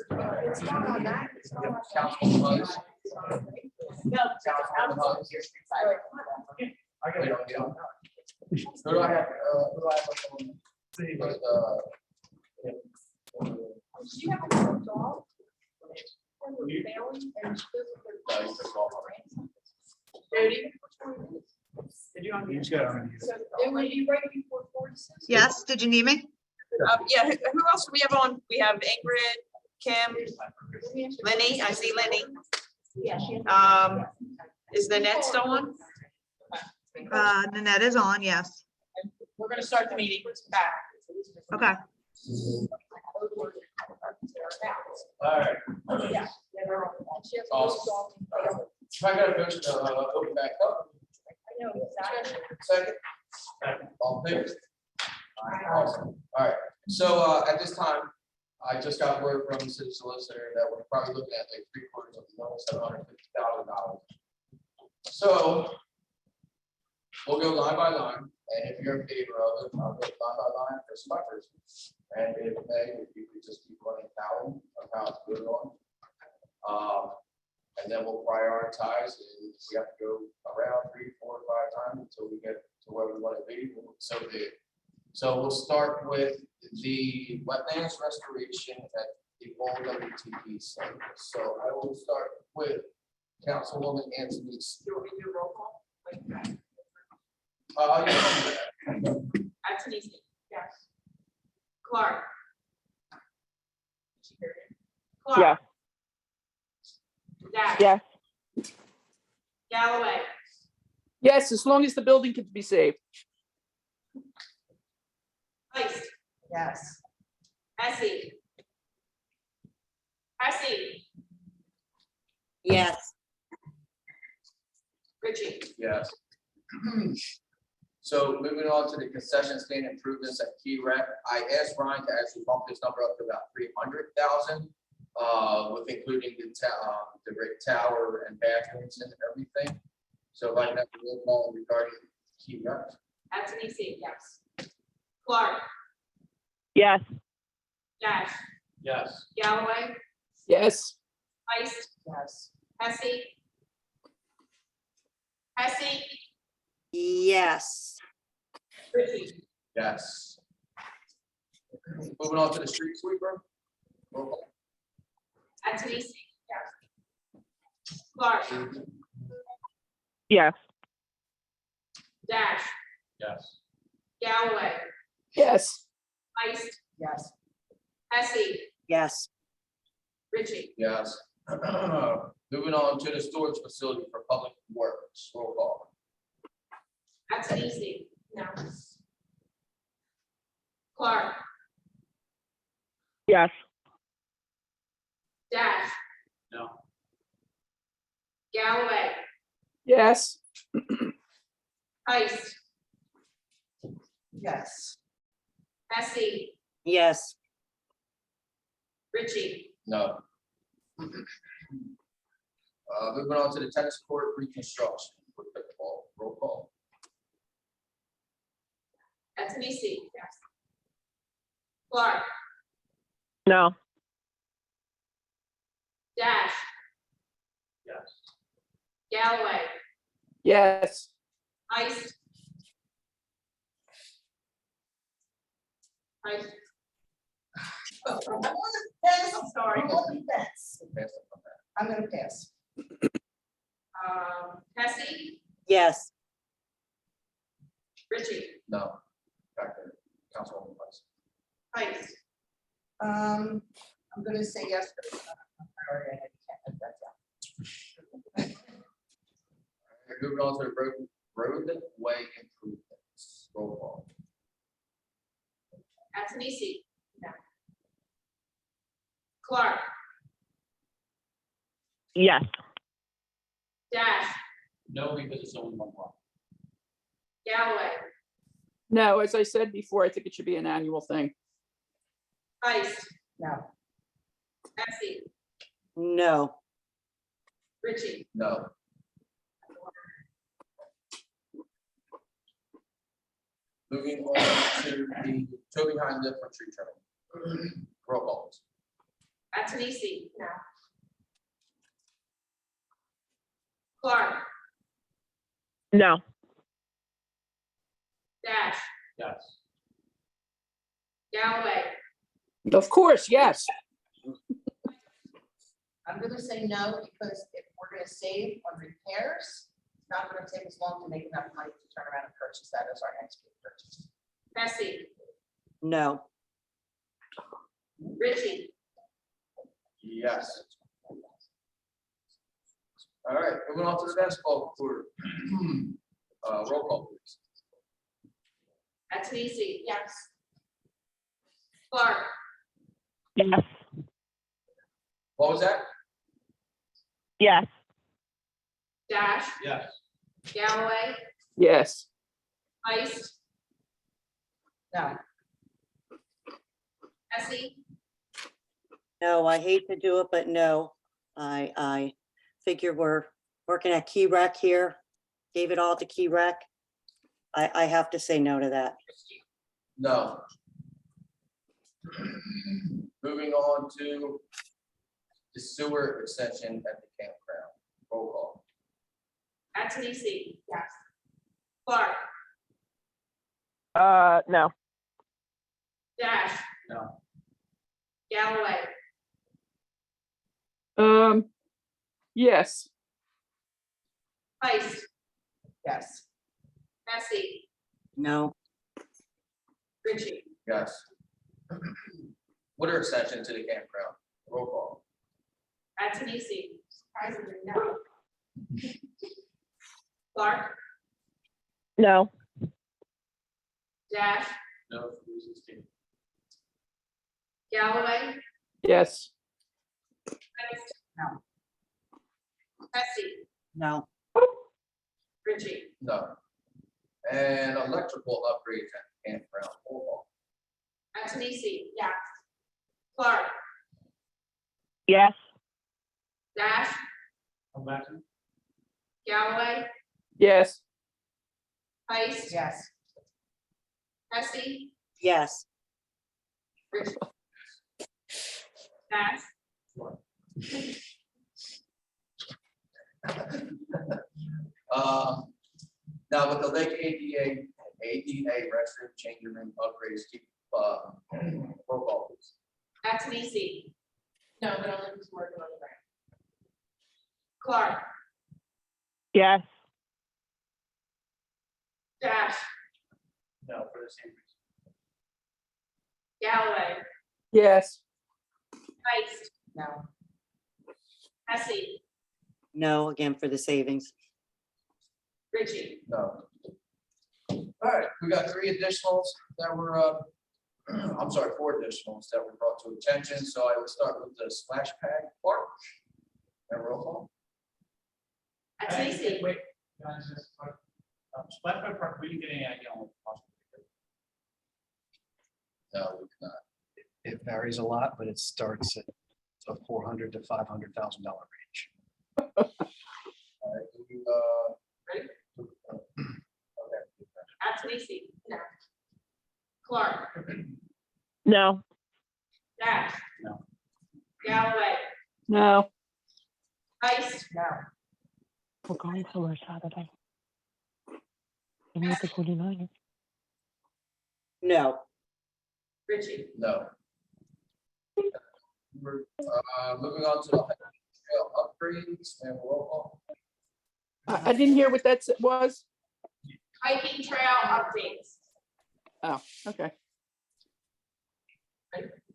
Speaker 7: It's not on that. It's not on that.
Speaker 2: Councilman Hunt.
Speaker 3: No,
Speaker 11: I got it.
Speaker 2: Who do I have, who do I have on?
Speaker 7: Do you have a little dog? And we're failing and she doesn't-
Speaker 3: Jody?
Speaker 11: Did you unmute? He's got to unmute.
Speaker 7: So, and were you ready before 46?
Speaker 16: Yes, did you need me?
Speaker 15: Yeah, who else do we have on? We have Ingrid, Kim, Lenny, I see Lenny.
Speaker 7: Yeah, she.
Speaker 15: Is the net still on?
Speaker 16: Nanette is on, yes.
Speaker 3: We're gonna start the meeting back.
Speaker 16: Okay.
Speaker 2: All right.
Speaker 7: Yeah. And she has a little
Speaker 2: Awesome.
Speaker 7: dog.
Speaker 2: If I got a motion to open back up,
Speaker 7: I know, exactly.
Speaker 2: second. All in favor? Awesome. All right, so at this time, I just got word from the city solicitor that we're probably looking at like $750,000. So we'll go line by line, and if you're in favor of it, I'll go line by line for some person. And if they, if you could just keep running down of how it's going on. And then we'll prioritize, and we have to go around 3, 4, 5 times until we get to where we want to be. So big. So we'll start with the wetlands restoration at the old WTP site. So I will start with Councilwoman Anthony.
Speaker 3: Do we do roll call?
Speaker 2: Yeah.
Speaker 3: Antonisi? Yes. Clark? Clark?
Speaker 13: Yes.
Speaker 3: Dash?
Speaker 13: Yes.
Speaker 3: Galloway?
Speaker 12: Yes, as long as the building can be saved.
Speaker 3: Heist?
Speaker 9: Yes.
Speaker 3: Hesse? Hesse?
Speaker 4: Yes.
Speaker 3: Richie?
Speaker 2: Yes. So moving on to the concession stand improvements at Key Rec, I asked Ryan to actually bump this number up to about 300,000, with including the great tower and bathrooms and everything. So if I can have a roll call regarding Key Rec.
Speaker 3: Antonisi? Yes. Clark?
Speaker 13: Yes.
Speaker 3: Dash?
Speaker 2: Yes.
Speaker 3: Galloway?
Speaker 12: Yes.
Speaker 3: Heist?
Speaker 9: Yes.
Speaker 3: Hesse? Hesse?
Speaker 4: Yes.
Speaker 3: Richie?
Speaker 2: Yes. Moving on to the street sweeper. Roll call.
Speaker 3: Antonisi? Yes. Clark?
Speaker 13: Yes.
Speaker 3: Dash?
Speaker 2: Yes.
Speaker 3: Galloway?
Speaker 12: Yes.
Speaker 3: Heist?
Speaker 9: Yes.
Speaker 3: Hesse?
Speaker 4: Yes.
Speaker 3: Richie?
Speaker 2: Yes. Moving on to the storage facility for public works. Roll call.
Speaker 3: Antonisi? No. Clark?
Speaker 13: Yes.
Speaker 3: Dash?
Speaker 14: No.
Speaker 3: Galloway?
Speaker 12: Yes.
Speaker 3: Heist?
Speaker 9: Yes.
Speaker 3: Hesse?
Speaker 4: Yes.
Speaker 3: Richie?
Speaker 2: No. Moving on to the tennis court reconstruction with pickleball. Roll call.
Speaker 3: Antonisi? Yes. Clark?
Speaker 13: No.
Speaker 3: Dash?
Speaker 14: Yes.
Speaker 3: Galloway?
Speaker 12: Yes.
Speaker 3: Heist? Heist?
Speaker 9: I'm sorry. I'm on the fence. I'm gonna pass.
Speaker 3: Hesse?
Speaker 4: Yes.
Speaker 3: Richie?
Speaker 2: No. Back to Councilwoman Price.
Speaker 3: Heist?
Speaker 9: I'm gonna say yes, but it's not a priority. I can't let that down.
Speaker 2: Moving on to the roadway improvements. Roll call.
Speaker 3: Antonisi? No. Clark?
Speaker 13: Yes.
Speaker 3: Dash?
Speaker 14: No, because it's only one block.
Speaker 3: Galloway?
Speaker 12: No, as I said before, I think it should be an annual thing.
Speaker 3: Heist?
Speaker 9: No.
Speaker 3: Hesse?
Speaker 4: No.
Speaker 3: Richie?
Speaker 2: No. Moving on to the Toby Hind lift for tree trimming. Roll call, please.
Speaker 1: Antonisi. No. Clark.
Speaker 13: No.
Speaker 1: Dash.
Speaker 14: Yes.
Speaker 1: Galloway.
Speaker 12: Of course, yes.
Speaker 9: I'm gonna say no, because if we're gonna save on repairs, it's not gonna take us long to make enough money to turn around and purchase that as our next big purchase.
Speaker 1: Bessie.
Speaker 4: No.
Speaker 1: Richie.
Speaker 2: Yes. All right, moving on to the basketball court. Roll call, please.
Speaker 1: Antonisi. Yes. Clark.
Speaker 13: Yes.
Speaker 2: What was that?
Speaker 13: Yes.
Speaker 1: Dash.
Speaker 14: Yes.
Speaker 1: Galloway.
Speaker 12: Yes.
Speaker 1: Heist.
Speaker 9: No.
Speaker 1: Bessie.
Speaker 4: No, I hate to do it, but no. I figure we're working at Key Rec here. Gave it all to Key Rec. I have to say no to that.
Speaker 2: No. Moving on to the sewer extension at the campground. Roll call.
Speaker 1: Antonisi. Yes. Clark.
Speaker 13: No.
Speaker 1: Dash.
Speaker 14: No.
Speaker 1: Galloway.
Speaker 12: Yes.
Speaker 1: Heist.
Speaker 9: Yes.
Speaker 1: Bessie.
Speaker 4: No.
Speaker 1: Richie.
Speaker 2: Yes. Water extension to the campground. Roll call.
Speaker 1: Antonisi. Surprisingly, no. Clark.
Speaker 13: No.
Speaker 1: Dash.
Speaker 14: No, for reasons stated.
Speaker 1: Galloway.
Speaker 12: Yes.
Speaker 1: Heist.
Speaker 9: No.
Speaker 1: Bessie.
Speaker 4: No.
Speaker 1: Richie.
Speaker 2: No. And electrical upgrades at the campground. Roll call.
Speaker 1: Antonisi. Yes. Clark.
Speaker 13: Yes.
Speaker 1: Dash.
Speaker 14: Come back to me.
Speaker 1: Galloway.
Speaker 12: Yes.
Speaker 1: Heist.
Speaker 9: Yes.
Speaker 1: Bessie.
Speaker 4: Yes.
Speaker 1: Richie. Dash.
Speaker 2: Now with the Lake ADA restroom change room upgrades, keep, roll call, please.
Speaker 1: Antonisi.
Speaker 10: No, but only because we're working on the grant.
Speaker 1: Clark.
Speaker 13: Yes.
Speaker 1: Dash.
Speaker 14: No, for the same reason.
Speaker 1: Galloway.
Speaker 12: Yes.
Speaker 1: Heist.
Speaker 9: No.
Speaker 1: Bessie.
Speaker 4: No, again for the savings.
Speaker 1: Richie.
Speaker 2: No. All right, we got 3 additionals that were, I'm sorry, 4 additionals that were brought to attention. So I will start with the splash pad part. And roll call.
Speaker 1: Antonisi.
Speaker 14: Wait, can I just, Splash Pad Park, we didn't get any idea on what the cost would be.
Speaker 2: No, we cannot.
Speaker 8: It varies a lot, but it starts at a $400,000 to $500,000 range.
Speaker 2: All right,
Speaker 1: Ready?
Speaker 2: Okay.
Speaker 1: Antonisi. No. Clark.
Speaker 13: No.
Speaker 1: Dash.
Speaker 14: No.
Speaker 1: Galloway.
Speaker 12: No.
Speaker 1: Heist.
Speaker 9: No.
Speaker 13: We're going somewhere Saturday. I meet the 49ers.
Speaker 4: No.
Speaker 1: Richie.
Speaker 2: No. We're, moving on to the trail upgrades and roll call.
Speaker 12: I didn't hear what that was.
Speaker 1: Hiking trail updates.
Speaker 12: Oh, okay.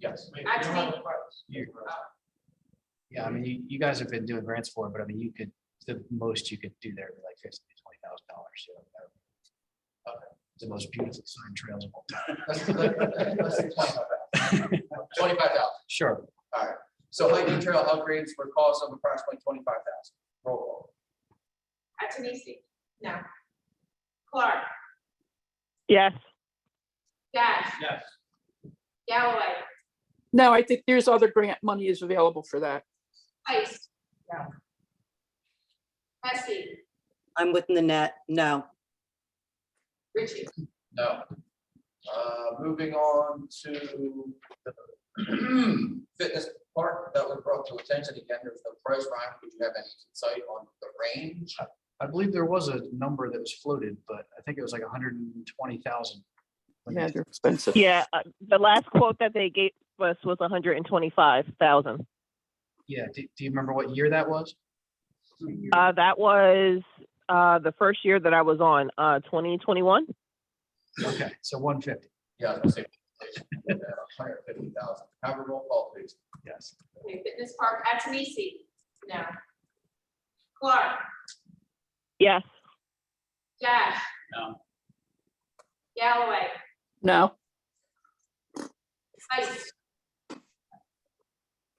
Speaker 2: Yes.
Speaker 14: Wait, we don't have
Speaker 1: Actually-
Speaker 14: the parts.
Speaker 8: Yeah, I mean, you guys have been doing grants for it, but I mean, you could, the most you could do there would be like $50,000 to $20,000. So that would be the most beautiful sign trails of all time.
Speaker 2: Let's say 25,000. 25,000.
Speaker 8: Sure.
Speaker 2: All right. So hiking trail upgrades for cost of approximately 25,000. Roll call.
Speaker 1: Antonisi. No. Clark.
Speaker 13: Yes.
Speaker 1: Dash.
Speaker 14: Yes.
Speaker 1: Galloway.
Speaker 12: No, I think there's other grant money is available for that.
Speaker 1: Heist.
Speaker 9: No.
Speaker 1: Bessie.
Speaker 4: I'm within the net. No.
Speaker 1: Richie.
Speaker 2: No. Moving on to the fitness park that was brought to attention. Again, there's no price. Ryan, would you have any insight on the range?
Speaker 8: I believe there was a number that was floated, but I think it was like 120,000.
Speaker 12: Yeah, they're expensive.
Speaker 13: Yeah, the last quote that they gave us was 125,000.
Speaker 8: Yeah, do you remember what year that was?
Speaker 13: That was the first year that I was on, 2021.
Speaker 8: Okay, so 150.
Speaker 2: Yeah, I was gonna say 150,000. Have a roll call, please.
Speaker 8: Yes.
Speaker 1: Okay, fitness park at Tanisi. No. Clark,
Speaker 13: Yes.
Speaker 1: Dash,
Speaker 14: No.
Speaker 1: Galloway,
Speaker 12: No,
Speaker 1: Ice.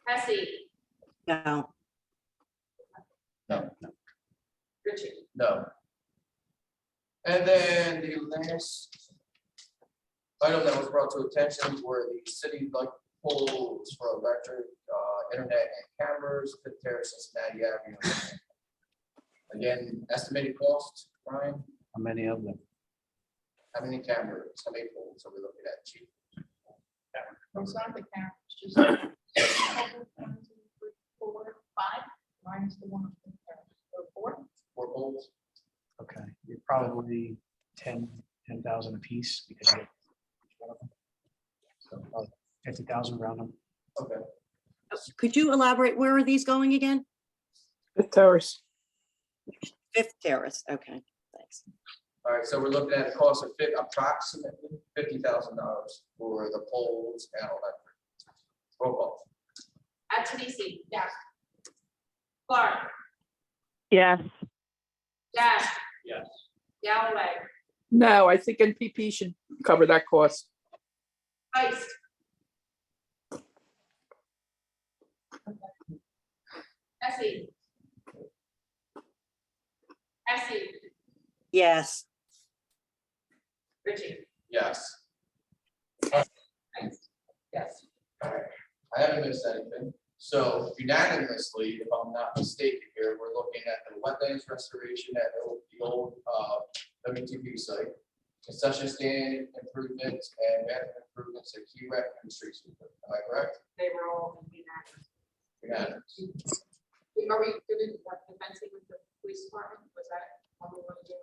Speaker 1: Hesse,
Speaker 4: No,
Speaker 1: Richard.
Speaker 2: No. And then the last item that was brought to attention were the city light poles for electric, internet and cameras, Fifth Terrace, Cincinnati Avenue. Again, estimated cost, Brian,
Speaker 8: How many of them?
Speaker 2: how many cameras, how many poles are we looking at, chief?
Speaker 7: It's not the count, it's just. 1, 2, 3, 4, 5, minus the one. Or 4.
Speaker 2: 4 poles?
Speaker 8: Okay, you're probably 10,000 a piece because you have each one of them. So about 50,000 round them.
Speaker 2: Okay.
Speaker 4: could you elaborate? Where are these going again?
Speaker 12: Fifth Terrace.
Speaker 4: Fifth Terrace, okay, thanks.
Speaker 2: All right, so we're looking at a cost of approximately $50,000 for the poles and electric. Roll call.
Speaker 1: At Tanisi. Yes. Clark,
Speaker 13: Yes.
Speaker 1: Dash,
Speaker 14: Yes.
Speaker 1: Galloway,
Speaker 12: No, I think NPP should cover that cost.
Speaker 1: Ice. Hesse. Hesse,
Speaker 4: Yes,
Speaker 1: Richard.
Speaker 2: Yes.
Speaker 1: Yes.
Speaker 2: All right, I haven't missed anything. So unanimously, if I'm not mistaken here, we're looking at the wetlands restoration at the old WTP site, concession stand improvements and management improvements at Key Rec and Street Sweeper. Am I correct?
Speaker 1: They were all unanimous.
Speaker 2: Unanimous.
Speaker 1: Are we doing the fencing with the police department? Was that what we want to do?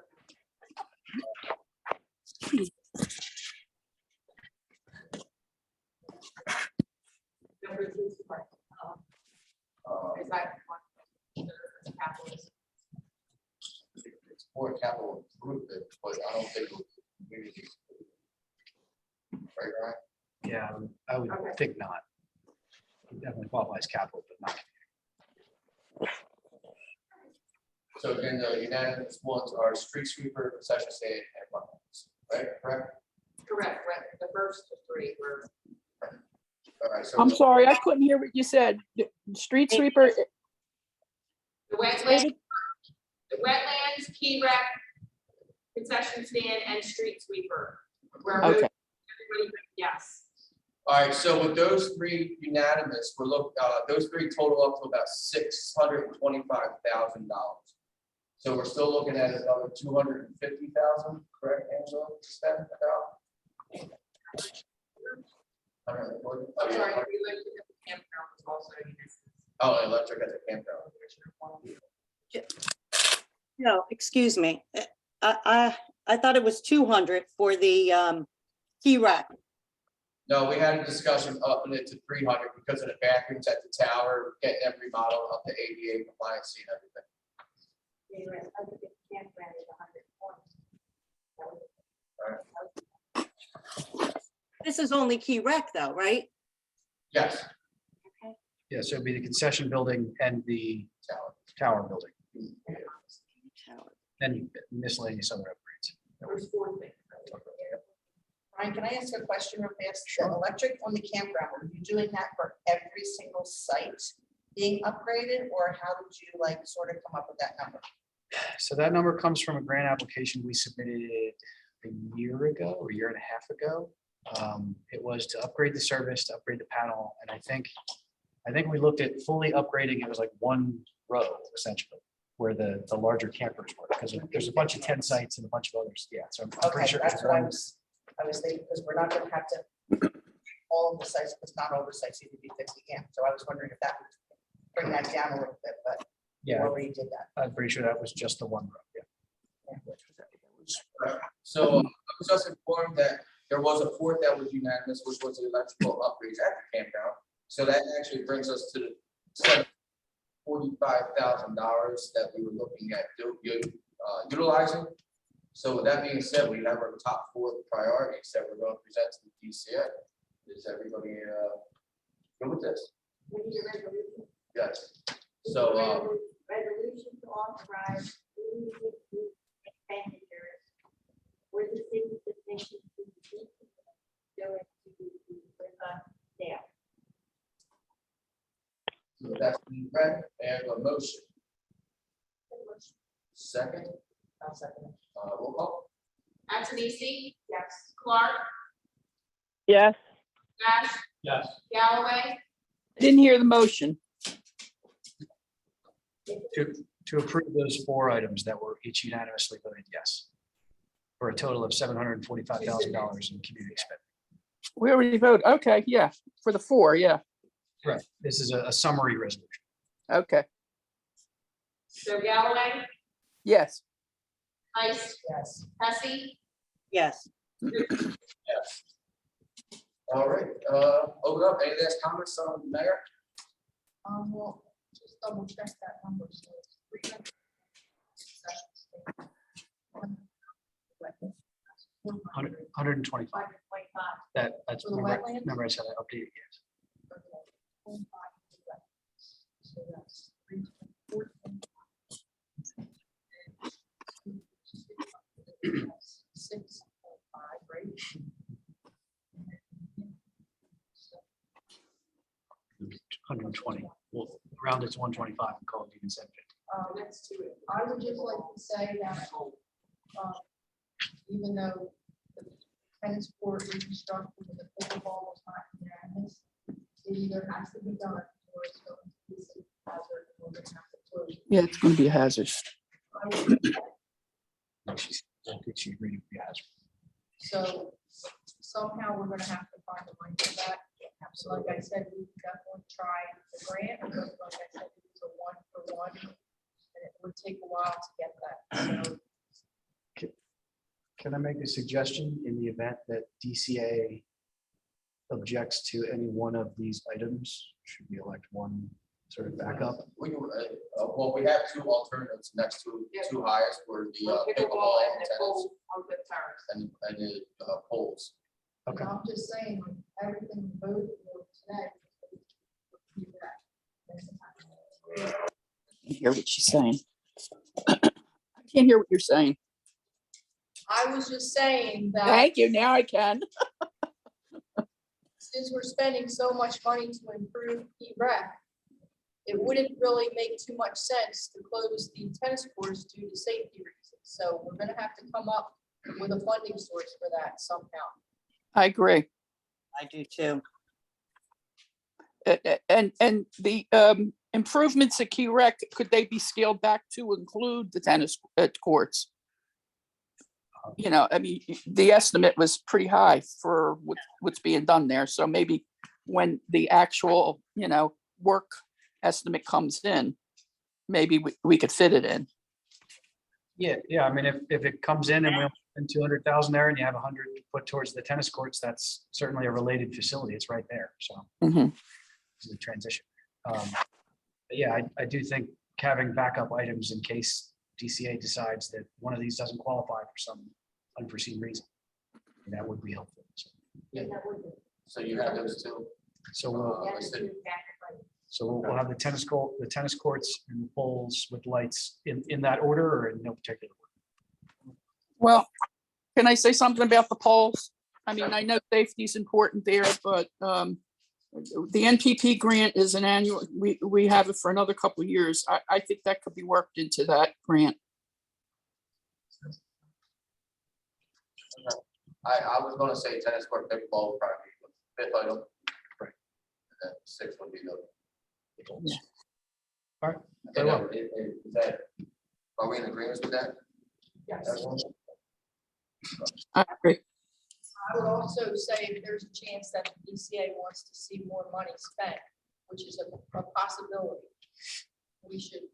Speaker 1: No, for the police department. Is that one? The capitalist?
Speaker 2: It's more capital improvement, but I don't think. Community. Right, Ryan?
Speaker 8: Yeah, I would
Speaker 1: Okay.
Speaker 8: think not. It definitely qualifies capital, but not.
Speaker 2: So again, the unanimous ones are street sweeper, concession stand, and wetlands, right? Correct?
Speaker 1: Correct, right. The first three were.
Speaker 2: All right, so.
Speaker 12: I'm sorry, I couldn't hear what you said. The street sweeper,
Speaker 1: The wetlands, Key Rec, concession stand, and street sweeper. Where
Speaker 12: Okay.
Speaker 1: everybody, yes.
Speaker 2: All right, so with those three unanimous, those three total up to about $625,000. So we're still looking at another $250,000, correct, Angela, to spend about?
Speaker 1: I'm sorry, we looked at the campground was also.
Speaker 2: Oh, electric at the campground.
Speaker 4: no, excuse me. I thought it was 200 for the Key Rec.
Speaker 2: No, we had a discussion upping it to 300 because of the bathrooms at the tower, getting them remodeled up to ADA compliance and everything.
Speaker 4: This is only Key Rec though, right?
Speaker 2: Yes.
Speaker 8: Yeah, so it'd be the concession building and the tower building, and miscellaneous other upgrades.
Speaker 1: There's 4 things.
Speaker 9: Ryan, can I ask a question real fast? The electric on the campground, are you doing that for every single site being upgraded, or how did you like sort of come up with that number?
Speaker 8: So that number comes from a grant application we submitted a year ago or a year and a half ago. It was to upgrade the service, to upgrade the panel, and I think we looked at fully upgrading. It was like one row essentially, where the larger campers were, because there's a bunch of 10 sites and a bunch of others. Yeah, so I'm pretty
Speaker 9: Okay,
Speaker 8: sure
Speaker 9: that's
Speaker 8: it's
Speaker 9: what I
Speaker 8: one,
Speaker 9: was, I was thinking, because we're not gonna have to, all of the sites, because not all the sites need to be 50 amp, so I was wondering if that would bring that down a little bit, but you
Speaker 8: Yeah,
Speaker 9: already did that.
Speaker 8: I'm pretty sure that was just the one row, yeah.
Speaker 2: So I was just informed that there was a fourth that was unanimous, which was the electrical upgrades at the campground. So that actually brings us to the $45,000 that we were looking at utilizing. So with that being said, we have our top 4 priorities that we're going to present to the DCA. Is everybody good with this?
Speaker 5: We need a resolution.
Speaker 2: Yes. So
Speaker 5: Resolution to authorize immediate expenditures for the city submission to the DCA going to the river sale.
Speaker 2: so that's been read and a motion. Second,
Speaker 9: I'll second it.
Speaker 2: roll call.
Speaker 1: Antonisi,
Speaker 5: Yes.
Speaker 1: Clark,
Speaker 13: Yes.
Speaker 1: Nash,
Speaker 14: Yes.
Speaker 1: Galloway,
Speaker 12: I didn't hear the motion.
Speaker 8: To approve those 4 items that were each unanimously voted yes. For a total of $745,000 in community spending.
Speaker 12: We already voted. Okay, yeah, for the 4, yeah,
Speaker 8: Right. This is a summary resolution.
Speaker 12: okay,
Speaker 1: so Galloway,
Speaker 12: yes.
Speaker 1: Ice,
Speaker 9: Yes.
Speaker 1: Hesse,
Speaker 4: Yes.
Speaker 2: Yes. All right, open up. Any last comments on the mayor?
Speaker 7: Well, just double check that number, so it's 300.
Speaker 8: 125.
Speaker 5: 525.
Speaker 8: That's,
Speaker 7: For the
Speaker 8: remember
Speaker 7: wetlands?
Speaker 8: remember I said I updated, yes.
Speaker 7: Okay, 25. So that's 314. 6.5, right?
Speaker 8: 120. Well, round it's 125 and call it even 750.
Speaker 7: Let's do it. I would just like to say that, even though the tennis court reconstruction with the pickleball was not unanimous, it either has to be done or it's going to be a city hazard and we're gonna have to close it.
Speaker 12: Yeah, it's going to be a hazard.
Speaker 7: I would-
Speaker 8: I think she agreed with the hazard.
Speaker 7: So somehow we're gonna have to find the money for that. So like I said, we can definitely try the grant, but like I said, it's a 1-for-1. And it would take a while to get that, so.
Speaker 8: Can I make a suggestion in the event that DCA objects to any one of these items? Should we elect one sort of backup?
Speaker 2: Well, we have 2 alternatives next to
Speaker 15: Yeah.
Speaker 2: 2 highest for the
Speaker 15: Pickleball
Speaker 2: pickleball
Speaker 15: and the
Speaker 2: tennis
Speaker 15: pool on the terrace.
Speaker 2: and the poles.
Speaker 8: Okay.
Speaker 7: I'm just saying, like, everything we voted for today.
Speaker 12: I hear what she's saying. I can't hear what you're saying.
Speaker 7: I was just saying that
Speaker 12: Thank you, now I can.
Speaker 7: since we're spending so much money to improve P-rec, it wouldn't really make too much sense to close the tennis courts due to safety reasons. So we're gonna have to come up with a funding source for that somehow.
Speaker 12: I agree.
Speaker 4: I do too.
Speaker 12: And the improvements at Key Rec, could they be scaled back to include the tennis courts? You know, I mean, the estimate was pretty high for what's being done there. So maybe when the actual, you know, work estimate comes in, maybe we could fit it in.
Speaker 8: Yeah. I mean, if it comes in and we only spend 200,000 there and you have 100 to put towards the tennis courts, that's certainly a related facility. It's right there. So
Speaker 12: Mhm.
Speaker 8: it's a transition. But yeah, I do think having backup items in case DCA decides that one of these doesn't qualify for some unforeseen reason, that would be helpful. So,
Speaker 2: Yeah. So you have those 2.
Speaker 8: So we'll have the tennis courts and the poles with lights in that order or in no particular order.
Speaker 12: Well, can I say something about the polls? I mean, I know safety is important there, but the NPP grant is an annual, we have it for another couple of years. I think that could be worked into that grant.
Speaker 2: I was gonna say tennis court, pickleball would probably be the 5th item.
Speaker 8: Right.
Speaker 2: And then 6 would be the goals.
Speaker 12: Yeah.
Speaker 8: All right.
Speaker 2: Okay, no, is that, are we in agreement with that?
Speaker 15: Yes.
Speaker 2: Everyone?
Speaker 12: I agree.
Speaker 7: I would also say if there's a chance that the DCA wants to see more money spent, which is a possibility, we should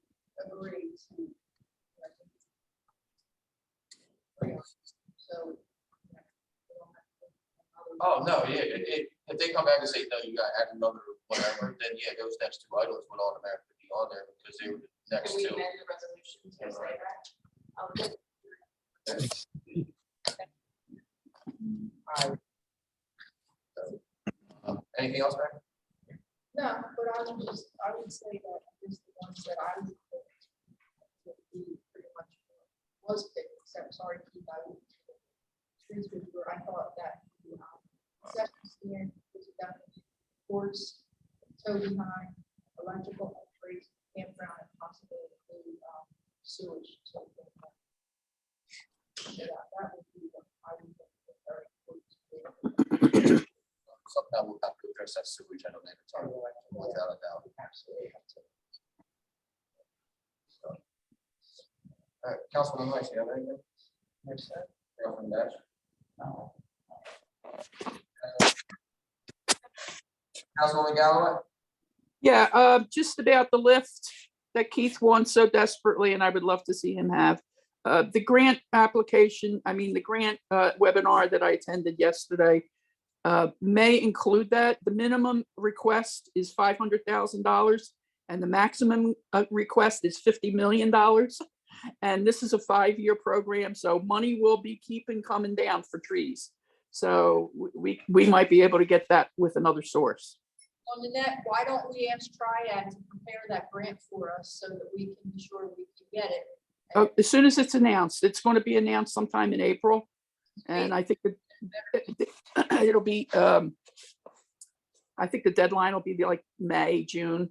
Speaker 7: agree to. So.
Speaker 2: Oh, no, yeah, if they come back and say, no, you gotta add another whatever, then yeah, those next two items would automatically be on there because they were the next
Speaker 10: Can we
Speaker 2: two.
Speaker 10: amend the resolution to say that?
Speaker 2: Anything else, Mary?
Speaker 7: No, but I would say that just the ones that I would pick would be pretty much was picked, except sorry, Keith, I would. Trees was where I thought that second stand was definitely course, tow behind, electrical upgrades, campground, and possibly include sewage. So that would be what I would think is very important.
Speaker 2: Somehow we'll have to address that sewage, I know that it's already without a doubt.
Speaker 7: Absolutely.
Speaker 2: All right, Councilman Rice, you have anything? Councilman Nash?
Speaker 14: No.
Speaker 2: Councilwoman Galloway?
Speaker 12: Yeah, just about the lift that Keith wants so desperately, and I would love to see him have. The grant application, I mean, the grant webinar that I attended yesterday may include that. The minimum request is $500,000 and the maximum request is $50 million. And this is a 5-year program, so money will be keeping coming down for trees. So we might be able to get that with another source.
Speaker 7: On the net, why don't we ask Triad to prepare that grant for us so that we can be sure we can get it?
Speaker 12: Oh, as soon as it's announced, it's going to be announced sometime in April. And I think it'll be, I think the deadline will be like May, June.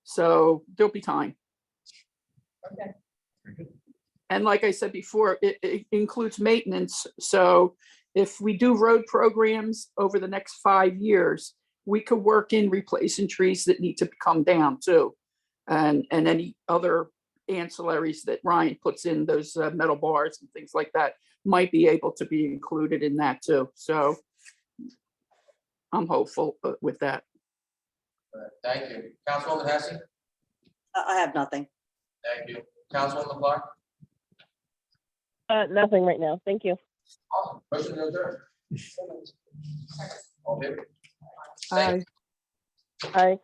Speaker 12: So there'll be time.
Speaker 7: Okay.
Speaker 12: And like I said before, it includes maintenance. So if we do road programs over the next 5 years, we could work in replacing trees that need to come down too. And any other ancillaries that Ryan puts in, those metal bars and things like that might be able to be included in that too. So I'm hopeful with that.
Speaker 2: Thank you. Councilwoman Hesse?
Speaker 4: I have nothing.
Speaker 2: Thank you. Councilwoman Clark?
Speaker 13: Nothing right now. Thank you.
Speaker 2: Awesome. Motion to adjourn. All in favor?
Speaker 12: Aye.
Speaker 13: Aye.